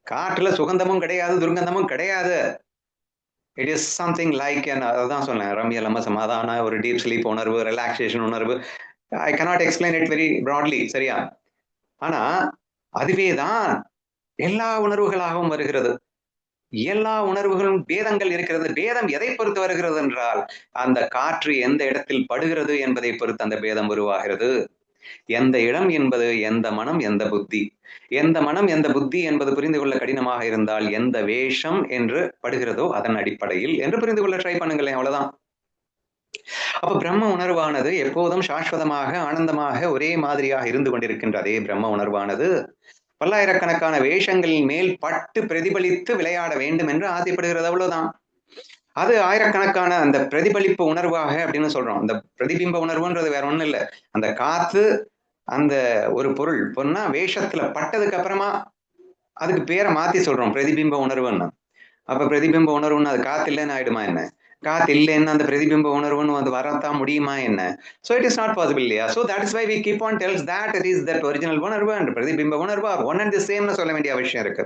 காற்றுல சுகந்தமும் கிடையாது, துர்க்கந்தமும் கிடையாது. இட் இஸ் சம்திங் லைக், அதான் சொன்னேன், ரம்யலம சமாதான ஒரு டீப் ஸ்லீப் உணர்வு, ரிலாக்ஸேஷன் உணர்வு. ஐ cannot explain it very broadly. சரியா? ஆனா அதுவேதான் எல்லா உணர்வுகளாகவும் வருகிறது. எல்லா உணர்வுகளும் பேதங்கள் இருக்கிறது. பேதம் எதை பொறுத்து வருகிறது என்றால், அந்த காற்று எந்த இடத்தில் படுகிறது என்பதை பொறுத்து அந்த பேதம் உருவாகிறது. எந்த இடம் என்பது எந்த மனம் எந்த புத்தி. எந்த மனம் எந்த புத்தி என்பது புரிந்து கொள்ள கடினமாக இருந்தால் எந்த வேஷம் என்று படுகிறதோ அதன் அடிப்படையில் என்று புரிந்து கொள்ள ட்ரை பண்ணுங்களேன். அவ்வளவுதான். அப்ப பிரம்ம உணர்வானது எப்போதும் சாஸ்வதமாக ஆனந்தமாக ஒரே மாதிரியாக இருந்து கொண்டிருக்கின்ற அதே பிரம்ம உணர்வானது பல்லாயிரக்கணக்கான வேஷங்களின் மேல் பட்டு பிரதிபலித்து விளையாட வேண்டும் என்று ஆசைப்படுகிறது. அவ்வளவுதான். அது ஆயிரக்கணக்கான அந்த பிரதிபலிப்பு உணர்வாக அப்படின்னு சொல்றோம். அந்த பிரதிபிம்ப உணர்வுன்றது வேற ஒண்ணும் இல்லை. அந்த காத்து அந்த ஒரு பொருள் பொண்ணா வேஷத்துல பட்டதுக்கு அப்புறமா அதுக்கு பேரை மாத்தி சொல்றோம் பிரதிபிம்ப உணர்வுன்னு. அப்ப பிரதிபிம்ப உணர்வுன்னு அது காத்து இல்லைன்னு ஆயிடுமா என்ன? காத்து இல்லைன்னு அந்த பிரதிபிம்ப உணர்வுன்னு அது வரத்தான் முடியுமா என்ன? So it is not possible இல்லையா? So that is why we keep on tells that it is that original உணர்வு and பிரதிபிம்ப உணர்வு are one and the same னு சொல்ல வேண்டிய அவசியம் இருக்கு.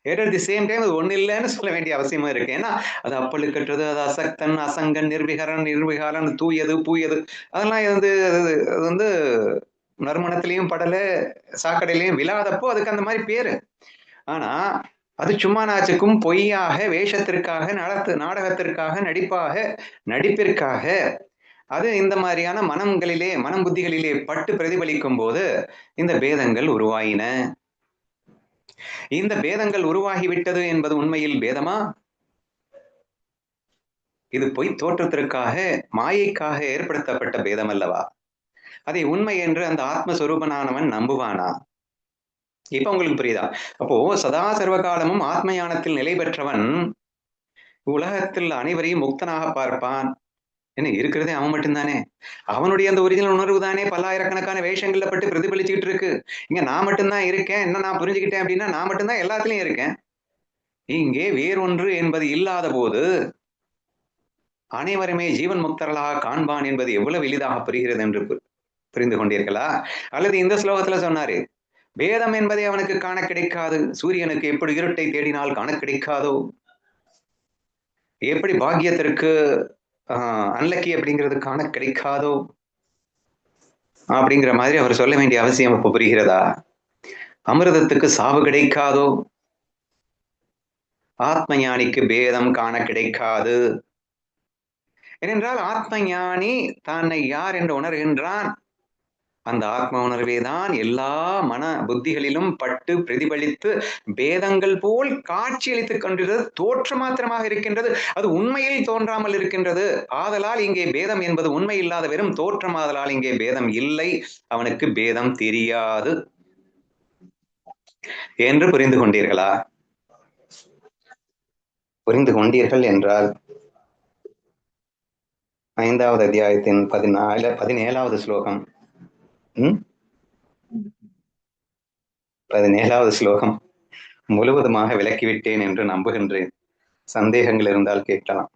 at the same time அது ஒண்ணு இல்லைன்னு சொல்ல வேண்டிய அவசியமும் இருக்கு. ஏன்னா அது அப்பழுக்கற்றது, அது அசக்தன், அசங்கன், நிர்விகரன், நிர்விகாரன், தூயது, பூயது, அதெல்லாம் அது வந்து நறுமணத்திலையும் படல, சாக்கடையிலையும் விழாதப்போ அதுக்கு அந்த மாதிரி பேரு. ஆனா அது சும்மா நாச்சுக்கும் பொய்யாக வேஷத்திற்காக நாடகத்திற்காக நடிப்பிற்காக அது இந்த மாதிரியான மனங்களிலே மனம் புத்திகளிலே பட்டு பிரதிபலிக்கும் போது இந்த பேதங்கள் உருவாயின. இந்த பேதங்கள் உருவாகிவிட்டது என்பது உண்மையில் பேதமா? இது பொய் தோற்றத்திற்காக மாயைக்காக ஏற்படுத்தப்பட்ட பேதம் அல்லவா? அதை உண்மை என்று அந்த ஆத்மஸ்வரூபனானவன் நம்புவானா? இப்ப உங்களுக்கு புரியுதா? அப்போ சதா சர்வகாலமும் ஆத்ம ஞானத்தில் நிலை பெற்றவன் உலகத்தில் அனைவரையும் முக்தனாக பார்ப்பான். என்ன இருக்கிறதே அவன் மட்டும்தானே. அவனுடைய அந்த ஒரிஜினல் உணர்வு தானே பல்லாயிரக்கணக்கான வேஷங்கள்ல பட்டு பிரதிபலிச்சுட்டு இருக்கு. இங்க நான் மட்டும்தான் இருக்கேன். என்ன நான் புரிஞ்சுக்கிட்டேன் அப்படின்னா நான் மட்டும்தான் எல்லாத்துலயும் இருக்கேன். இங்கே வேறொன்று என்பது இல்லாத போது அனைவருமே ஜீவன் முக்தர்களாக காண்பான் என்பது எவ்வளவு எளிதாக புரிகிறது என்று புரிந்து கொண்டீர்களா? அல்லது இந்த ஸ்லோகத்துல சொன்னாரு, வேதம் என்பதை அவனுக்கு காண கிடைக்காது. சூரியனுக்கு எப்படி இருட்டை தேடினால் காண கிடைக்காதோ, எப்படி பாக்கியத்திற்கு அன்லக்கி அப்படிங்கிறது காண கிடைக்காதோ அப்படிங்கிற மாதிரி அவர் சொல்ல வேண்டிய அவசியம் இப்ப புரிகிறதா? அமிர்தத்துக்கு சாவு கிடைக்காதோ, ஆத்ம ஞானிக்கு பேதம் காண கிடைக்காது. ஏனென்றால் ஆத்ம ஞானி தன்னை யார் என்று உணர்கின்றான். அந்த ஆத்ம உணர்வே தான் எல்லா மன புத்திகளிலும் பட்டு பிரதிபலித்து பேதங்கள் போல் காட்சியளித்துக் கொண்டிருக்கிறது. தோற்ற மாத்திரமாக இருக்கின்றது, அது உண்மையில் தோன்றாமல் இருக்கின்றது. ஆதலால் இங்கே பேதம் என்பது உண்மை இல்லாத வெறும் தோற்றம். ஆதலால் இங்கே பேதம் இல்லை, அவனுக்கு பேதம் தெரியாது என்று புரிந்து கொண்டீர்களா? புரிந்து கொண்டீர்கள் என்றால் 5வது அத்தியாயத்தின் 17வது ஸ்லோகம் 17வது ஸ்லோகம் முழுவதுமாக விளக்கிவிட்டேன் என்று நம்புகின்றேன். சந்தேகங்கள் இருந்தால் கேட்கலாம்.